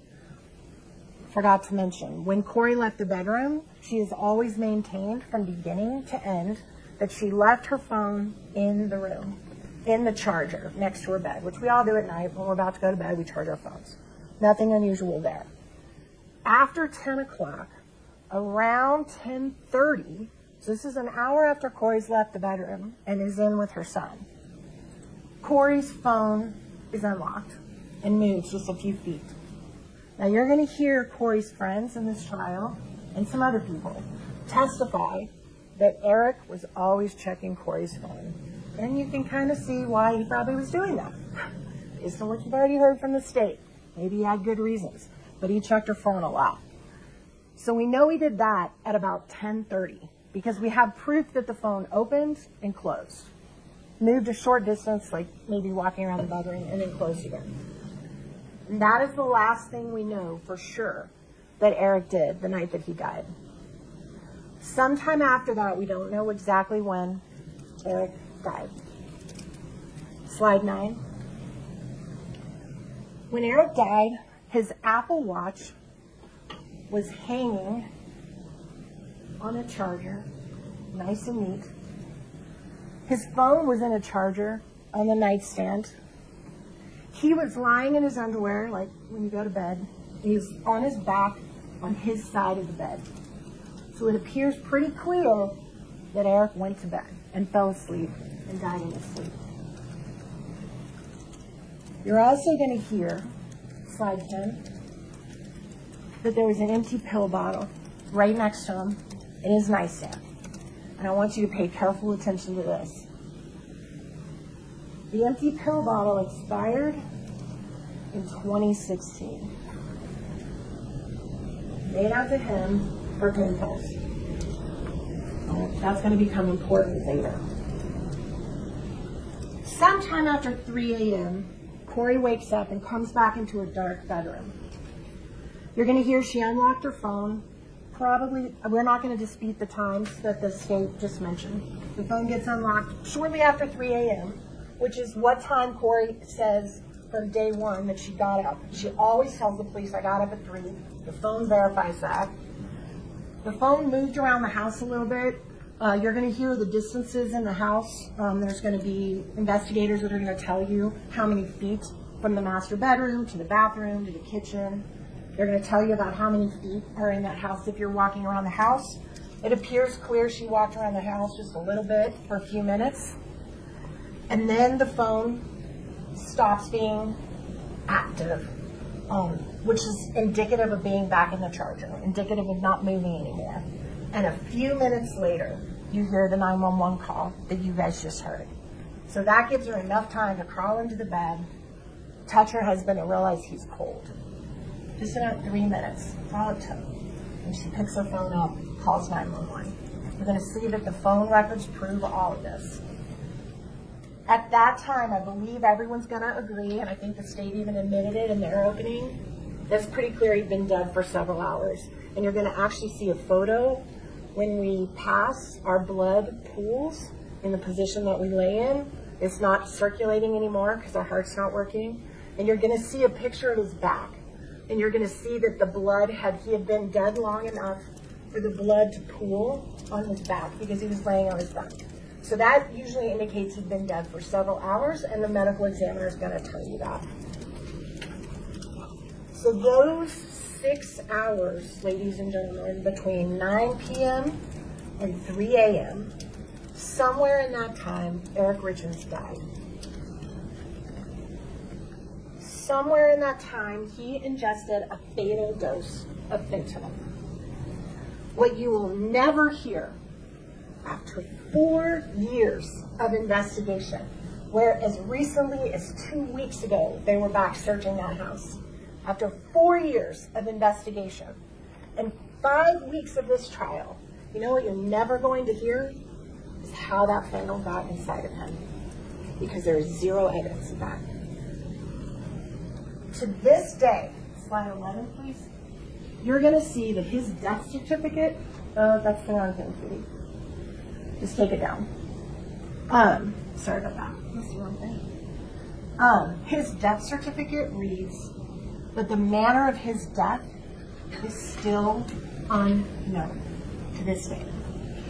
forgot to mention, when Kouri left the bedroom, she has always maintained from beginning to end that she left her phone in the room, in the charger next to her bed, which we all do at night. When we're about to go to bed, we charge our phones. Nothing unusual there. After 10 o'clock, around 10:30, so this is an hour after Kouri's left the bedroom and is in with her son, Kouri's phone is unlocked and moves just a few feet. Now you're going to hear Kouri's friends in this trial and some other people testify that Eric was always checking Kouri's phone. And you can kind of see why he probably was doing that. Based on what you've already heard from the state. Maybe he had good reasons, but he checked her phone a lot. So we know he did that at about 10:30 because we have proof that the phone opened and closed. Moved a short distance, like maybe walking around the bedroom, and then closed again. And that is the last thing we know for sure that Eric did the night that he died. Sometime after that, we don't know exactly when Eric died. Slide 9. When Eric died, his Apple Watch was hanging on a charger, nice and neat. His phone was in a charger on the nightstand. He was lying in his underwear, like when you go to bed. He was on his back on his side of the bed. So it appears pretty clear that Eric went to bed and fell asleep and died in his sleep. You're also going to hear, slide 10, that there was an empty pill bottle right next to him in his nightstand. And I want you to pay careful attention to this. The empty pill bottle expired in 2016. Made out to him for pain pills. That's going to become important later. Sometime after 3 a.m., Kouri wakes up and comes back into a dark bedroom. You're going to hear she unlocked her phone. Probably, we're not going to dispute the times that the state just mentioned. The phone gets unlocked shortly after 3 a.m., which is what time Kouri says from day one that she got up. She always tells the police, I got up at 3. The phone verifies that. The phone moved around the house a little bit. You're going to hear the distances in the house. There's going to be investigators that are going to tell you how many feet from the master bedroom to the bathroom to the kitchen. They're going to tell you about how many feet are in that house if you're walking around the house. It appears clear she walked around the house just a little bit for a few minutes. And then the phone stops being active, which is indicative of being back in the charger, indicative of not moving anymore. And a few minutes later, you hear the 911 call that you guys just heard. So that gives her enough time to crawl into the bed, touch her husband, and realize he's cold. Just about 3 minutes, that's all it took. And she picks her phone up, calls 911. You're going to see that the phone records prove all of this. At that time, I believe everyone's going to agree, and I think the state even admitted it in their opening, that's pretty clear he'd been dead for several hours. And you're going to actually see a photo when we pass, our blood pools in the position that we lay in. It's not circulating anymore because our heart's not working. And you're going to see a picture of his back. And you're going to see that the blood he had been dead long enough for the blood to pool on his back because he was laying on his back. So that usually indicates he'd been dead for several hours, and the medical examiner is going to tell you that. So those 6 hours, ladies and gentlemen, between 9 p.m. and 3 a.m., somewhere in that time, Eric Richins died. Somewhere in that time, he ingested a fatal dose of fentanyl. What you will never hear after 4 years of investigation, where as recently as 2 weeks ago, they were back searching that house. After 4 years of investigation and 5 weeks of this trial, you know what you're never going to hear is how that fentanyl got inside of him, because there is zero evidence of that. To this day, slide 11, please, you're going to see that his death certificate, that's the wrong thing, Judy. Just take it down. Sorry about that. That's the wrong thing. His death certificate reads that the manner of his death is still unknown to this day.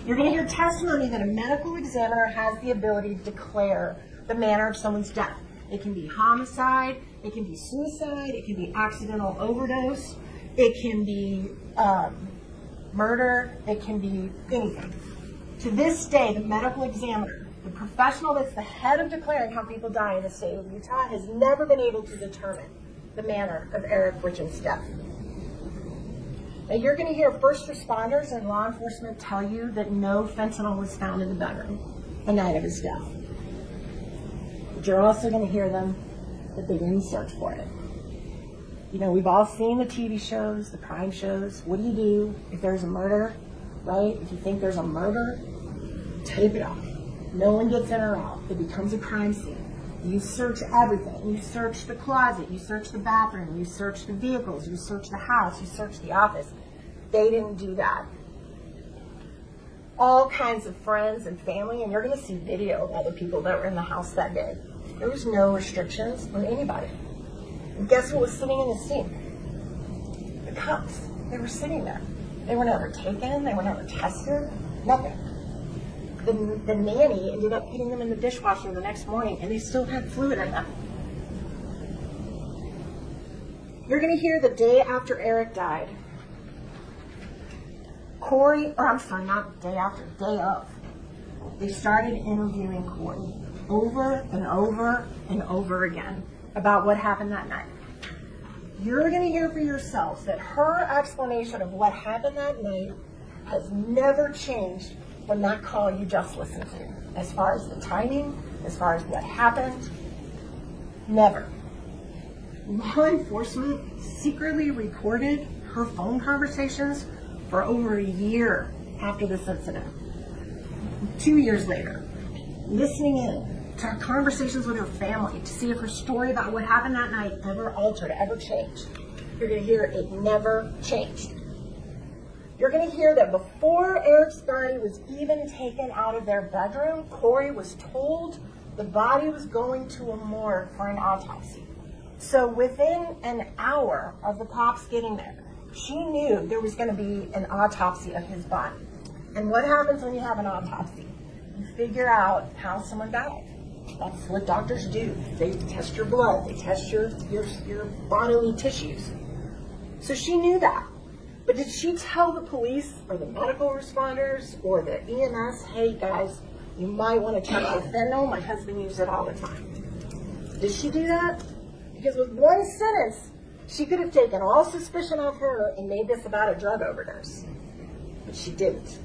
You're going to hear testimony that a medical examiner has the ability to declare the manner of someone's death. It can be homicide, it can be suicide, it can be accidental overdose, it can be murder, it can be anything. To this day, the medical examiner, the professional that's the head of declaring how people die in the state of Utah, has never been able to determine the manner of Eric Richins' death. Now, you're going to hear first responders and law enforcement tell you that no fentanyl was found in the bedroom the night of his death. But you're also going to hear them that they didn't search for it. You know, we've all seen the TV shows, the crime shows. What do you do if there's a murder, right? If you think there's a murder, tape it off. No one gets in or out. It becomes a crime scene. You search everything. You search the closet. You search the bathroom. You search the vehicles. You search the house. You search the office. They didn't do that. All kinds of friends and family, and you're going to see video of all the people that were in the house that day. There was no restrictions on anybody. And guess who was sitting in the scene? The cops. They were sitting there. They were never taken. They were never tested. Nothing. The nanny ended up putting them in the dishwasher the next morning, and they still had fluid in them. You're going to hear the day after Eric died, not day after, day of, they started interviewing Kouri over and over and over again about what happened that night. You're going to hear for yourselves that her explanation of what happened that night has never changed from that call you just listened to. As far as the timing, as far as what happened, never. Law enforcement secretly recorded her phone conversations for over a year after this incident. 2 years later, listening in to her conversations with her family to see if her story about what happened that night ever altered, ever changed. You're going to hear it never changed. You're going to hear that before Eric's body was even taken out of their bedroom, Kouri was told the body was going to a morgue for an autopsy. So within an hour of the cops getting there, she knew there was going to be an autopsy of his body. And what happens when you have an autopsy? You figure out how someone died. That's what doctors do. They test your blood. They test your bodily tissues. So she knew that. But did she tell the police or the medical responders or the EMS, hey guys, you might want to check for fentanyl? My husband used it all the time. Did she do that? Because with one sentence, she could have taken all suspicion off her and made this about a drug overdose. But she didn't.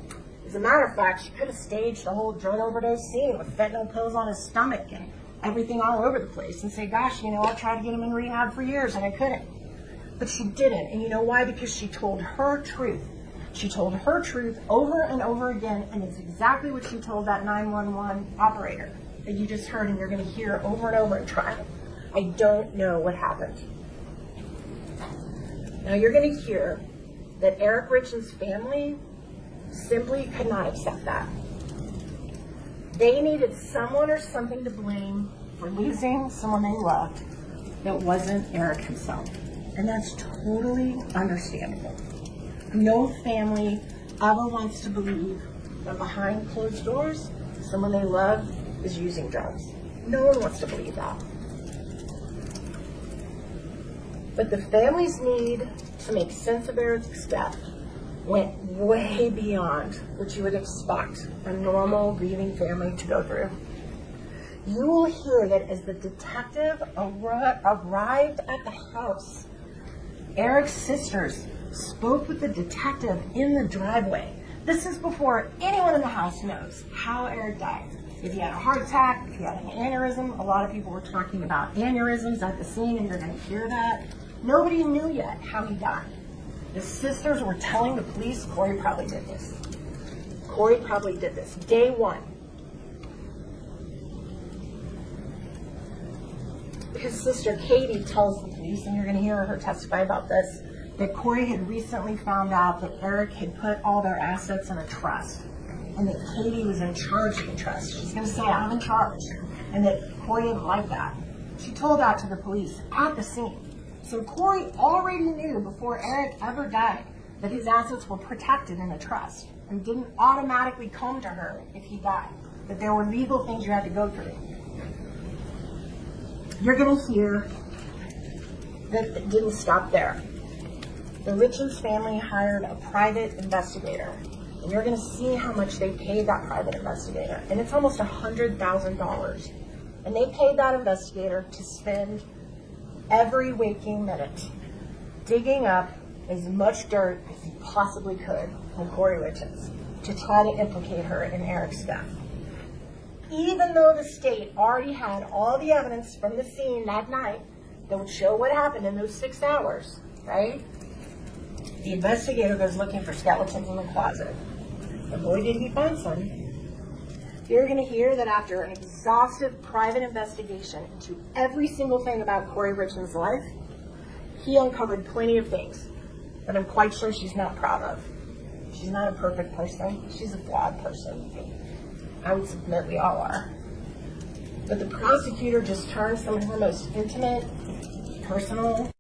As a matter of fact, she could have staged the whole drug overdose scene with fentanyl pills on his stomach and everything all over the place and say, gosh, you know, I tried to get him in rehab for years and I couldn't. But she didn't. And you know why? Because she told her truth. She told her truth over and over again, and it's exactly what she told that 911 operator that you just heard and you're going to hear over and over in trial. I don't know what happened. Now you're going to hear that Eric Richins' family simply could not accept that. They needed someone or something to blame for losing someone they loved that wasn't Eric himself. And that's totally understandable. No family ever wants to believe that behind closed doors, someone they love is using drugs. No one wants to believe that. But the family's need to make sense of Eric's death went way beyond what you would expect a normal grieving family to go through. You will hear that as the detective arrived at the house, Eric's sisters spoke with the detective in the driveway This is before anyone in the house knows how Eric died. If he had a heart attack, if he had an aneurysm. A lot of people were talking about aneurysms at the scene, and you're going to hear that. Nobody knew yet how he died. The sisters were telling the police, Kouri probably did this. Kouri probably did this. Day one. His sister Katie tells the police, and you're going to hear her testify about this, that Kouri had recently found out that Eric had put all their assets in a trust, and that Katie was in charge of the trust. She's going to say, I'm in charge, and that Kouri didn't like that. She told that to the police at the scene. So Kouri already knew before Eric ever died that his assets were protected in a trust and didn't automatically come to her if he died, that there were legal things you had to go through. You're going to hear that it didn't stop there. The Richins family hired a private investigator, and you're going to see how much they paid that private investigator, and it's almost $100,000. And they paid that investigator to spend every waking minute digging up as much dirt as he possibly could on Kouri Richins to try to implicate her in Eric's death. Even though the state already had all the evidence from the scene that night that would show what happened in those 6 hours, right? The investigator goes looking for skeletons in the closet. And boy, did he find some. You're going to hear that after an exhaustive private investigation into every single thing about Kouri Richins' life, he uncovered plenty of things that I'm quite sure she's not proud of. She's not a perfect person. She's a flawed person. I would submit we all are. But the prosecutor just turned some of her most intimate, personal.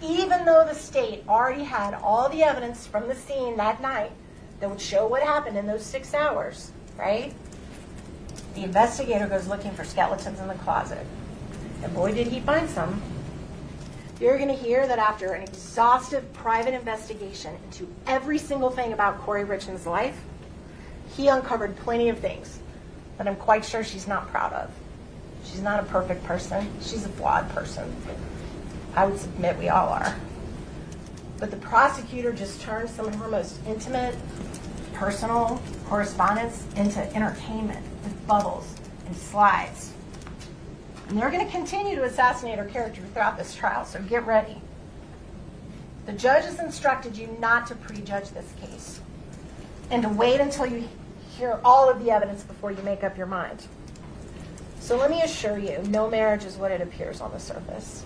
Even though the state already had all the evidence from the scene that night that would show what happened in those 6 hours, right? The investigator goes looking for skeletons in the closet. And boy, did he find some. You're going to hear that after an exhaustive private investigation into every single thing about Kouri Richins' life, he uncovered plenty of things that I'm quite sure she's not proud of. She's not a perfect person. She's a flawed person. I would submit we all are. But the prosecutor just turned some of her most intimate, personal correspondence into entertainment with bubbles and slides. And they're going to continue to assassinate her character throughout this trial, so get ready. The judge has instructed you not to prejudge this case and to wait until you hear all of the evidence before you make up your mind. So let me assure you, no marriage is what it appears on the surface.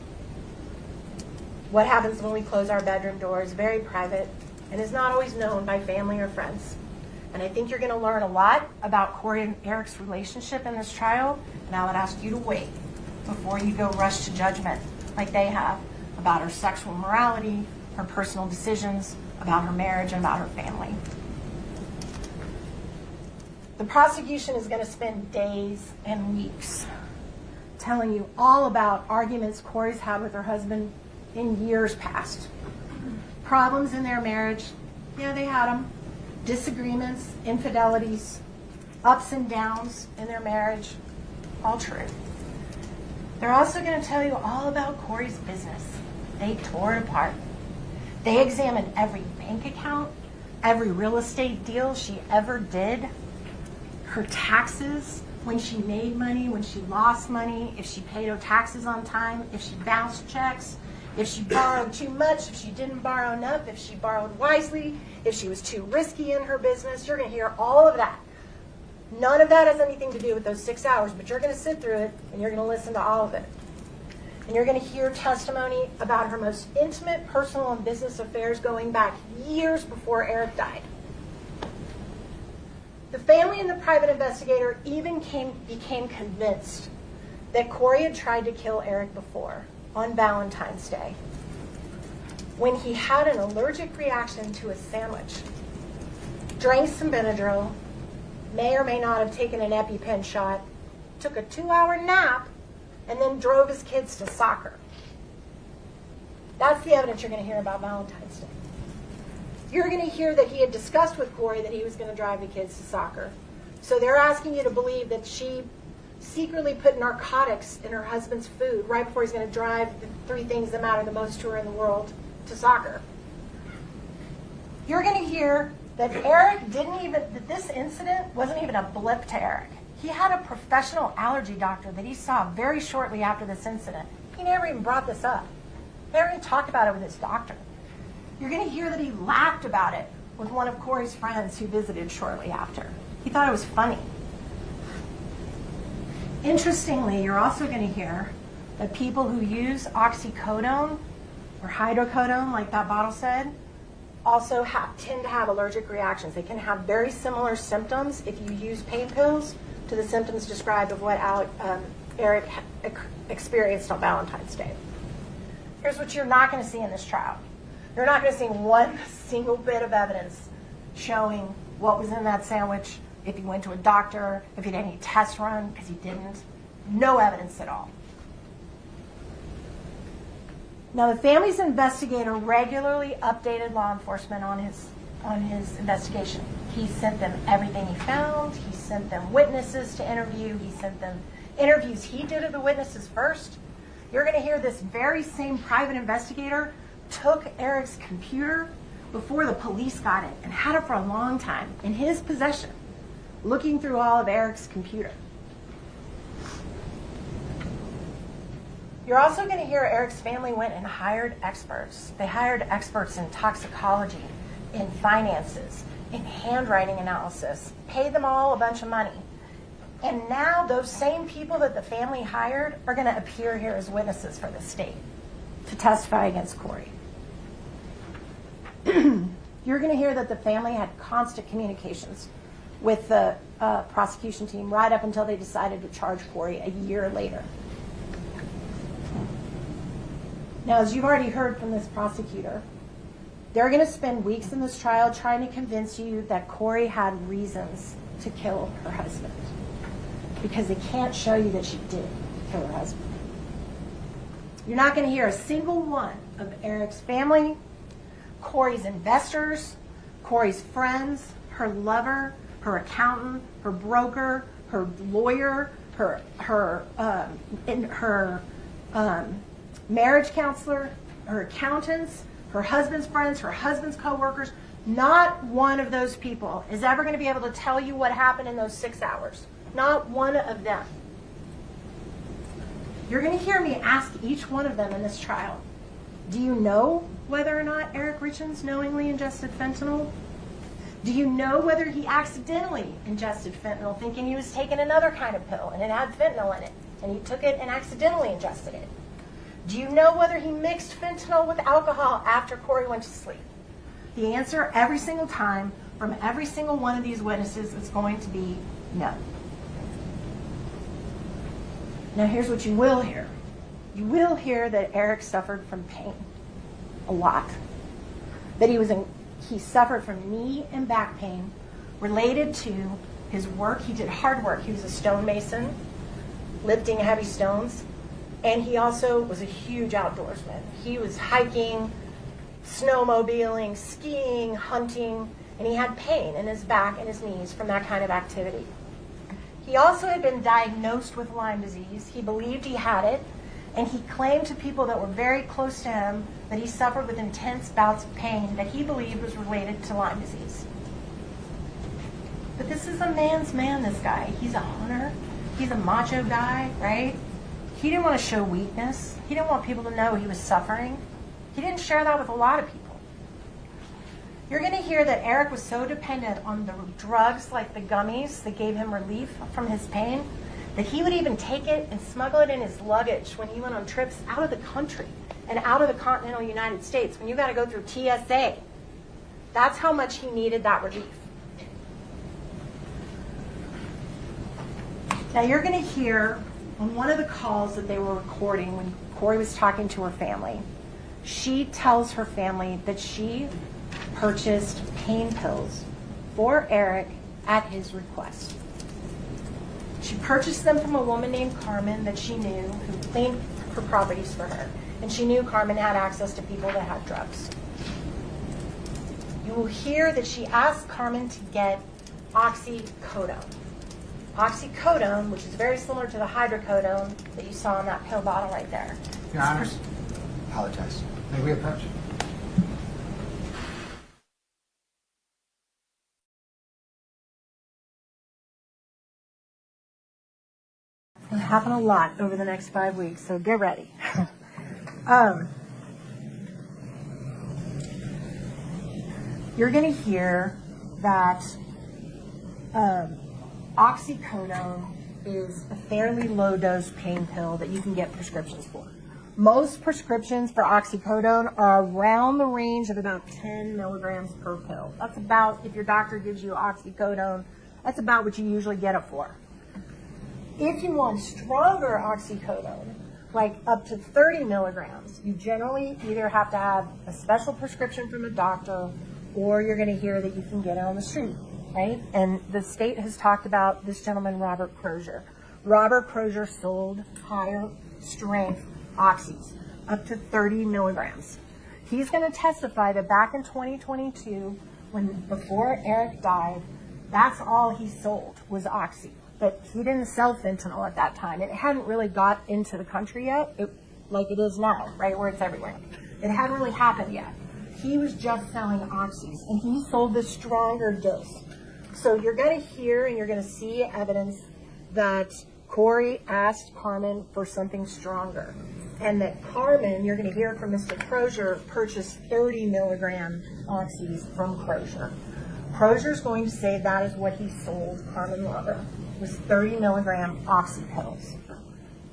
What happens when we close our bedroom door is very private and is not always known by family or friends. And I think you're going to learn a lot about Kouri and Eric's relationship in this trial, and I would ask you to wait before you go rush to judgment like they have about her sexual morality, her personal decisions, about her marriage, and about her family. The prosecution is going to spend days and weeks telling you all about arguments Kouri's had with her husband in years past. Problems in their marriage, yeah, they had them. Disagreements, infidelities, ups and downs in their marriage, all true. They're also going to tell you all about Kouri's business. They tore it apart. They examined every bank account, every real estate deal she ever did, her taxes, when she made money, when she lost money, if she paid her taxes on time, if she bounced checks, if she borrowed too much, if she didn't borrow enough, if she borrowed wisely, if she was too risky in her business. You're going to hear all of that. None of that has anything to do with those 6 hours, but you're going to sit through it and you're going to listen to all of it. And you're going to hear testimony about her most intimate personal and business affairs going back years before Eric died. The family and the private investigator even became convinced that Kouri had tried to kill Eric before, on Valentine's Day, when he had an allergic reaction to a sandwich, drank some Benadryl, may or may not have taken an EpiPen shot, took a 2-hour nap, and then drove his kids to soccer. That's the evidence you're going to hear about Valentine's Day. You're going to hear that he had discussed with Kouri that he was going to drive the kids to soccer. So they're asking you to believe that she secretly put narcotics in her husband's food right before he's going to drive the 3 things that matter the most to her in the world to soccer. You're going to hear that that this incident wasn't even a blip to Eric. He had a professional allergy doctor that he saw very shortly after this incident. He never even brought this up. He never even talked about it with his doctor. You're going to hear that he laughed about it with one of Kouri's friends who visited shortly after. He thought it was funny. Interestingly, you're also going to hear that people who use oxycodone or hydrocodone, like that bottle said, also tend to have allergic reactions. They can have very similar symptoms if you use pain pills to the symptoms described of what Eric experienced on Valentine's Day. Here's what you're not going to see in this trial. You're not going to see one single bit of evidence showing what was in that sandwich, if he went to a doctor, if he did any test run, because he didn't. No evidence at all. Now, the family's investigator regularly updated law enforcement on his investigation. He sent them everything he found. He sent them witnesses to interview. He sent them interviews he did of the witnesses first. You're going to hear this very same private investigator took Eric's computer before the police got it and had it for a long time in his possession, looking through all of Eric's computer. You're also going to hear Eric's family went and hired experts. They hired experts in toxicology, in finances, in handwriting analysis, paid them all a bunch of money. And now those same people that the family hired are going to appear here as witnesses for the state to testify against Kouri. You're going to hear that the family had constant communications with the prosecution team right up until they decided to charge Kouri a year later. Now, as you've already heard from this prosecutor, they're going to spend weeks in this trial trying to convince you that Kouri had reasons to kill her husband, because they can't show you that she did kill her husband. You're not going to hear a single one of Eric's family, Kouri's investors, Kouri's friends, her lover, her accountant, her broker, her lawyer, her marriage counselor, her accountants, her husband's friends, her husband's coworkers. Not one of those people is ever going to be able to tell you what happened in those 6 hours. Not one of them. You're going to hear me ask each one of them in this trial, do you know whether or not Eric Richins knowingly ingested fentanyl? Do you know whether he accidentally ingested fentanyl thinking he was taking another kind of pill and it had fentanyl in it, and he took it and accidentally ingested it? Do you know whether he mixed fentanyl with alcohol after Kouri went to sleep? The answer every single time from every single one of these witnesses is going to be no. Now here's what you will hear. You will hear that Eric suffered from pain a lot. That he suffered from knee and back pain related to his work. He did hard work. He was a stonemason, lifting heavy stones. And he also was a huge outdoorsman. He was hiking, snowmobiling, skiing, hunting, and he had pain in his back and his knees from that kind of activity. He also had been diagnosed with Lyme disease. He believed he had it, and he claimed to people that were very close to him that he suffered with intense bouts of pain that he believed was related to Lyme disease. But this is a man's man, this guy. He's a hunter. He's a macho guy, right? He didn't want to show weakness. He didn't want people to know he was suffering. He didn't share that with a lot of people. You're going to hear that Eric was so dependent on the drugs like the gummies that gave him relief from his pain that he would even take it and smuggle it in his luggage when he went on trips out of the country and out of the continental United States when you got to go through TSA. That's how much he needed that relief. Now you're going to hear on one of the calls that they were recording when Kouri was talking to her family, she tells her family that she purchased pain pills for Eric at his request. She purchased them from a woman named Carmen that she knew who cleaned her properties for her. And she knew Carmen had access to people that had drugs. You will hear that she asked Carmen to get oxycodone. Oxycodone, which is very similar to the hydrocodone that you saw in that pill bottle right there. Your Honor, apologize. May we approach? happen a lot over the next 5 weeks, so get ready. You're going to hear that oxycodone is a fairly low-dose pain pill that you can get prescriptions for. Most prescriptions for oxycodone are around the range of about 10 milligrams per pill. That's about, if your doctor gives you oxycodone, that's about what you usually get it for. If you want stronger oxycodone, like up to 30 milligrams, you generally either have to have a special prescription from a doctor or you're going to hear that you can get it on the street, right? And the state has talked about this gentleman, Robert Crozier. Robert Crozier sold higher strength oxys, up to 30 milligrams. He's going to testify that back in 2022, before Eric died, that's all he sold was oxy. But he didn't sell fentanyl at that time. It hadn't really got into the country yet, like it is now, right, where it's everywhere. It hadn't really happened yet. He was just selling oxys, and he sold the stronger dose. So you're going to hear and you're going to see evidence that Kouri asked Carmen for something stronger, and that Carmen, you're going to hear from Mr. Crozier, purchased 30 milligram oxys from Crozier. Crozier's going to say that is what he sold Carmen Lover, was 30 milligram oxy pills.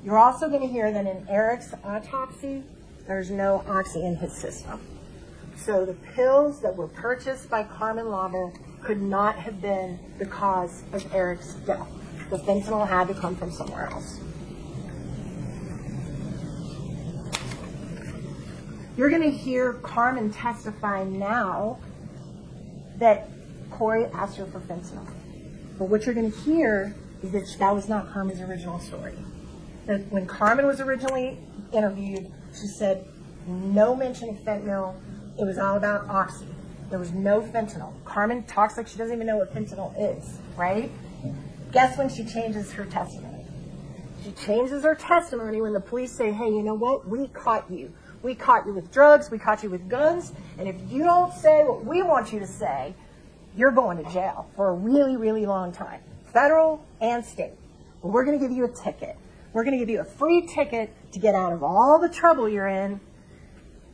You're also going to hear that in Eric's autopsy, there's no oxy in his system. So the pills that were purchased by Carmen Lover could not have been the cause of Eric's death. The fentanyl had to come from somewhere else. You're going to hear Carmen testify now that Kouri asked her for fentanyl. But what you're going to hear is that that was not Carmen's original story. That when Carmen was originally interviewed, she said no mention of fentanyl. It was all about oxy. There was no fentanyl. Carmen talks like she doesn't even know what fentanyl is, right? Guess when she changes her testimony? She changes her testimony when the police say, hey, you know what? We caught you. We caught you with drugs. We caught you with guns. And if you don't say what we want you to say, you're going to jail for a really, really long time, federal and state. But we're going to give you a ticket. We're going to give you a free ticket to get out of all the trouble you're in.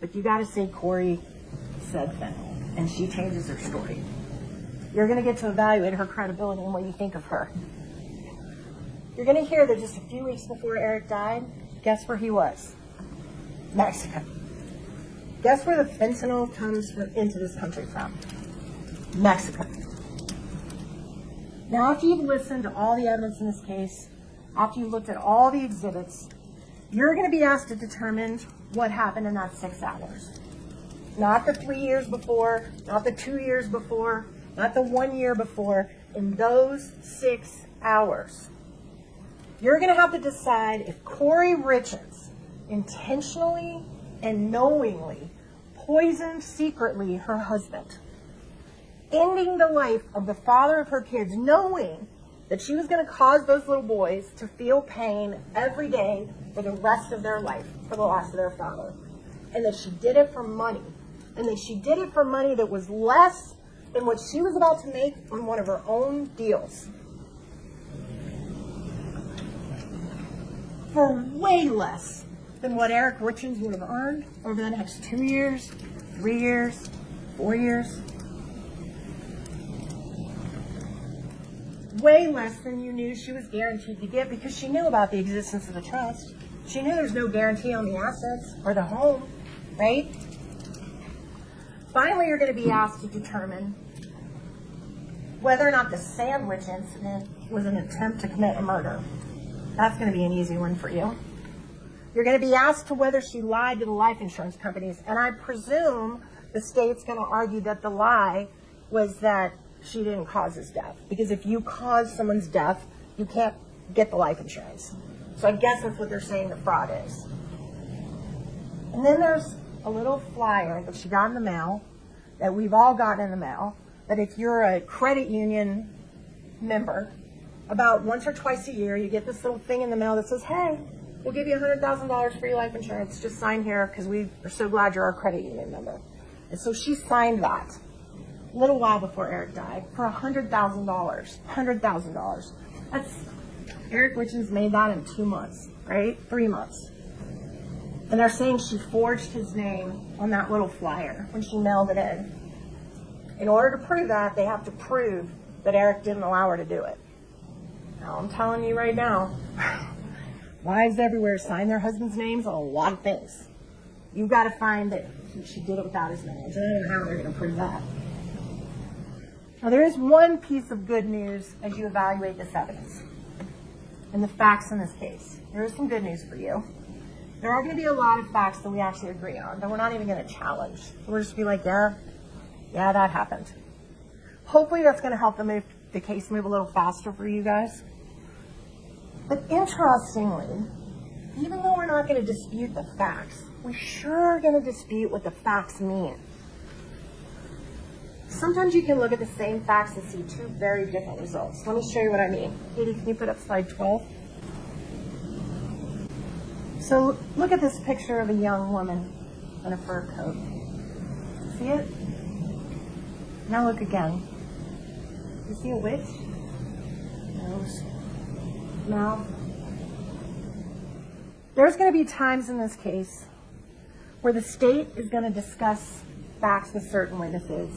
But you got to say Kouri said fentanyl. And she changes her story. You're going to get to evaluate her credibility and what you think of her. You're going to hear that just a few weeks before Eric died, guess where he was? Mexico. Guess where the fentanyl comes into this country from? Mexico. Now, after you've listened to all the evidence in this case, after you've looked at all the exhibits, you're going to be asked to determine what happened in that 6 hours. Not the 3 years before, not the 2 years before, not the 1 year before. In those 6 hours, you're going to have to decide if Kouri Richins intentionally and knowingly poisoned secretly her husband, ending the life of the father of her kids, knowing that she was going to cause those little boys to feel pain every day for the rest of their life, for the loss of their father, and that she did it for money, and that she did it for money that was less than what she was about to make on one of her own deals. For way less than what Eric Richins would have earned over the next 2 years, 3 years, 4 years. Way less than you knew she was guaranteed to get, because she knew about the existence of the trust. She knew there's no guarantee on the assets or the home, right? Finally, you're going to be asked to determine whether or not the sandwich incident was an attempt to commit a murder. That's going to be an easy one for you. You're going to be asked to whether she lied to the life insurance companies, and I presume the state's going to argue that the lie was that she didn't cause his death, because if you cause someone's death, you can't get the life insurance. So I guess that's what they're saying the fraud is. And then there's a little flyer that she got in the mail, that we've all gotten in the mail, that if you're a credit union member, about once or twice a year, you get this little thing in the mail that says, hey, we'll give you $100,000 free life insurance. Just sign here because we are so glad you're our credit union member. And so she signed that a little while before Eric died for $100,000. $100,000. Eric Richins made that in 2 months, right? 3 months. And they're saying she forged his name on that little flyer when she mailed it in. In order to prove that, they have to prove that Eric didn't allow her to do it. Now, I'm telling you right now, wives everywhere sign their husbands' names on a lot of things. You've got to find that she did it without his knowledge. I don't know how they're going to prove that. Now, there is one piece of good news as you evaluate this evidence and the facts in this case. There is some good news for you. There are going to be a lot of facts that we actually agree on, that we're not even going to challenge. We'll just be like, yeah, that happened. Hopefully that's going to help the case move a little faster for you guys. But interestingly, even though we're not going to dispute the facts, we sure are going to dispute what the facts mean. Sometimes you can look at the same facts and see two very different results. Let me show you what I mean. Katie, can you put up slide 12? So look at this picture of a young woman in a fur coat. See it? Now look again. You see a witch? Nose, mouth. There's going to be times in this case where the state is going to discuss facts with certain witnesses,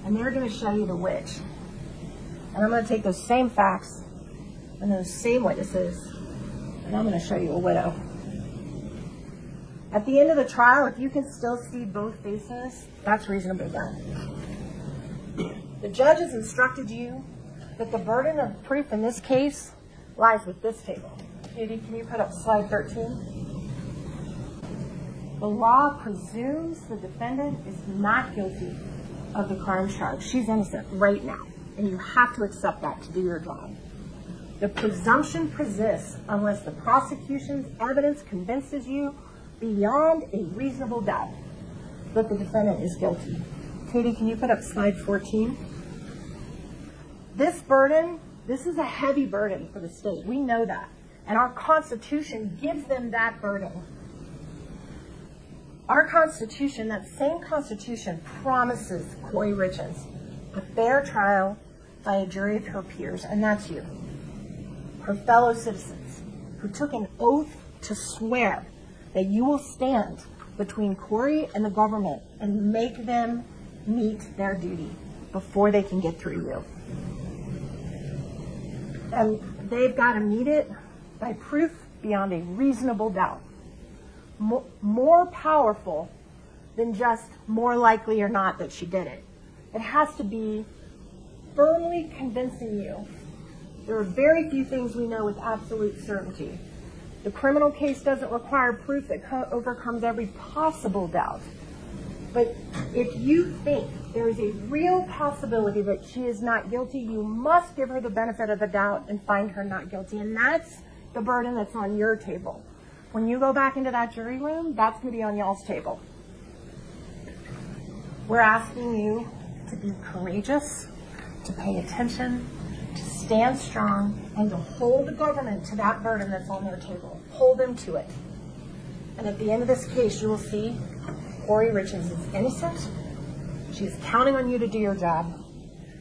and they're going to show you the witch. And I'm going to take those same facts and those same witnesses, and I'm going to show you a widow. At the end of the trial, if you can still see both faces, that's reasonably done. The judge has instructed you that the burden of proof in this case lies with this table. Katie, can you put up slide 13? The law presumes the defendant is not guilty of the crime charge. She's innocent right now, and you have to accept that to do your job. The presumption persists unless the prosecution's evidence convinces you beyond a reasonable doubt that the defendant is guilty. Katie, can you put up slide 14? This burden, this is a heavy burden for the state. We know that. And our Constitution gives them that burden. Our Constitution, that same Constitution, promises Kouri Richins a fair trial by a jury of her peers, and that's you, her fellow citizens, who took an oath to swear that you will stand between Kouri and the government and make them meet their duty before they can get through you. And they've got to meet it by proof beyond a reasonable doubt. More powerful than just more likely or not that she did it. It has to be firmly convincing you. There are very few things we know with absolute certainty. The criminal case doesn't require proof that overcomes every possible doubt. But if you think there is a real possibility that she is not guilty, you must give her the benefit of the doubt and find her not guilty. And that's the burden that's on your table. When you go back into that jury room, that's going to be on y'all's table. We're asking you to be courageous, to pay attention, to stand strong, and to hold the government to that burden that's on their table. Hold them to it. And at the end of this case, you will see Kouri Richins is innocent. She is counting on you to do your job.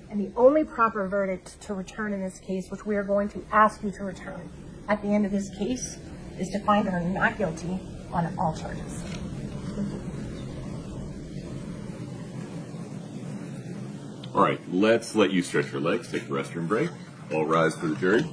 And the only proper verdict to return in this case, which we are going to ask you to return at the end of this case, is to find her not guilty on all charges. All right, let's let you stretch your legs, take the restroom break. All rise for the jury.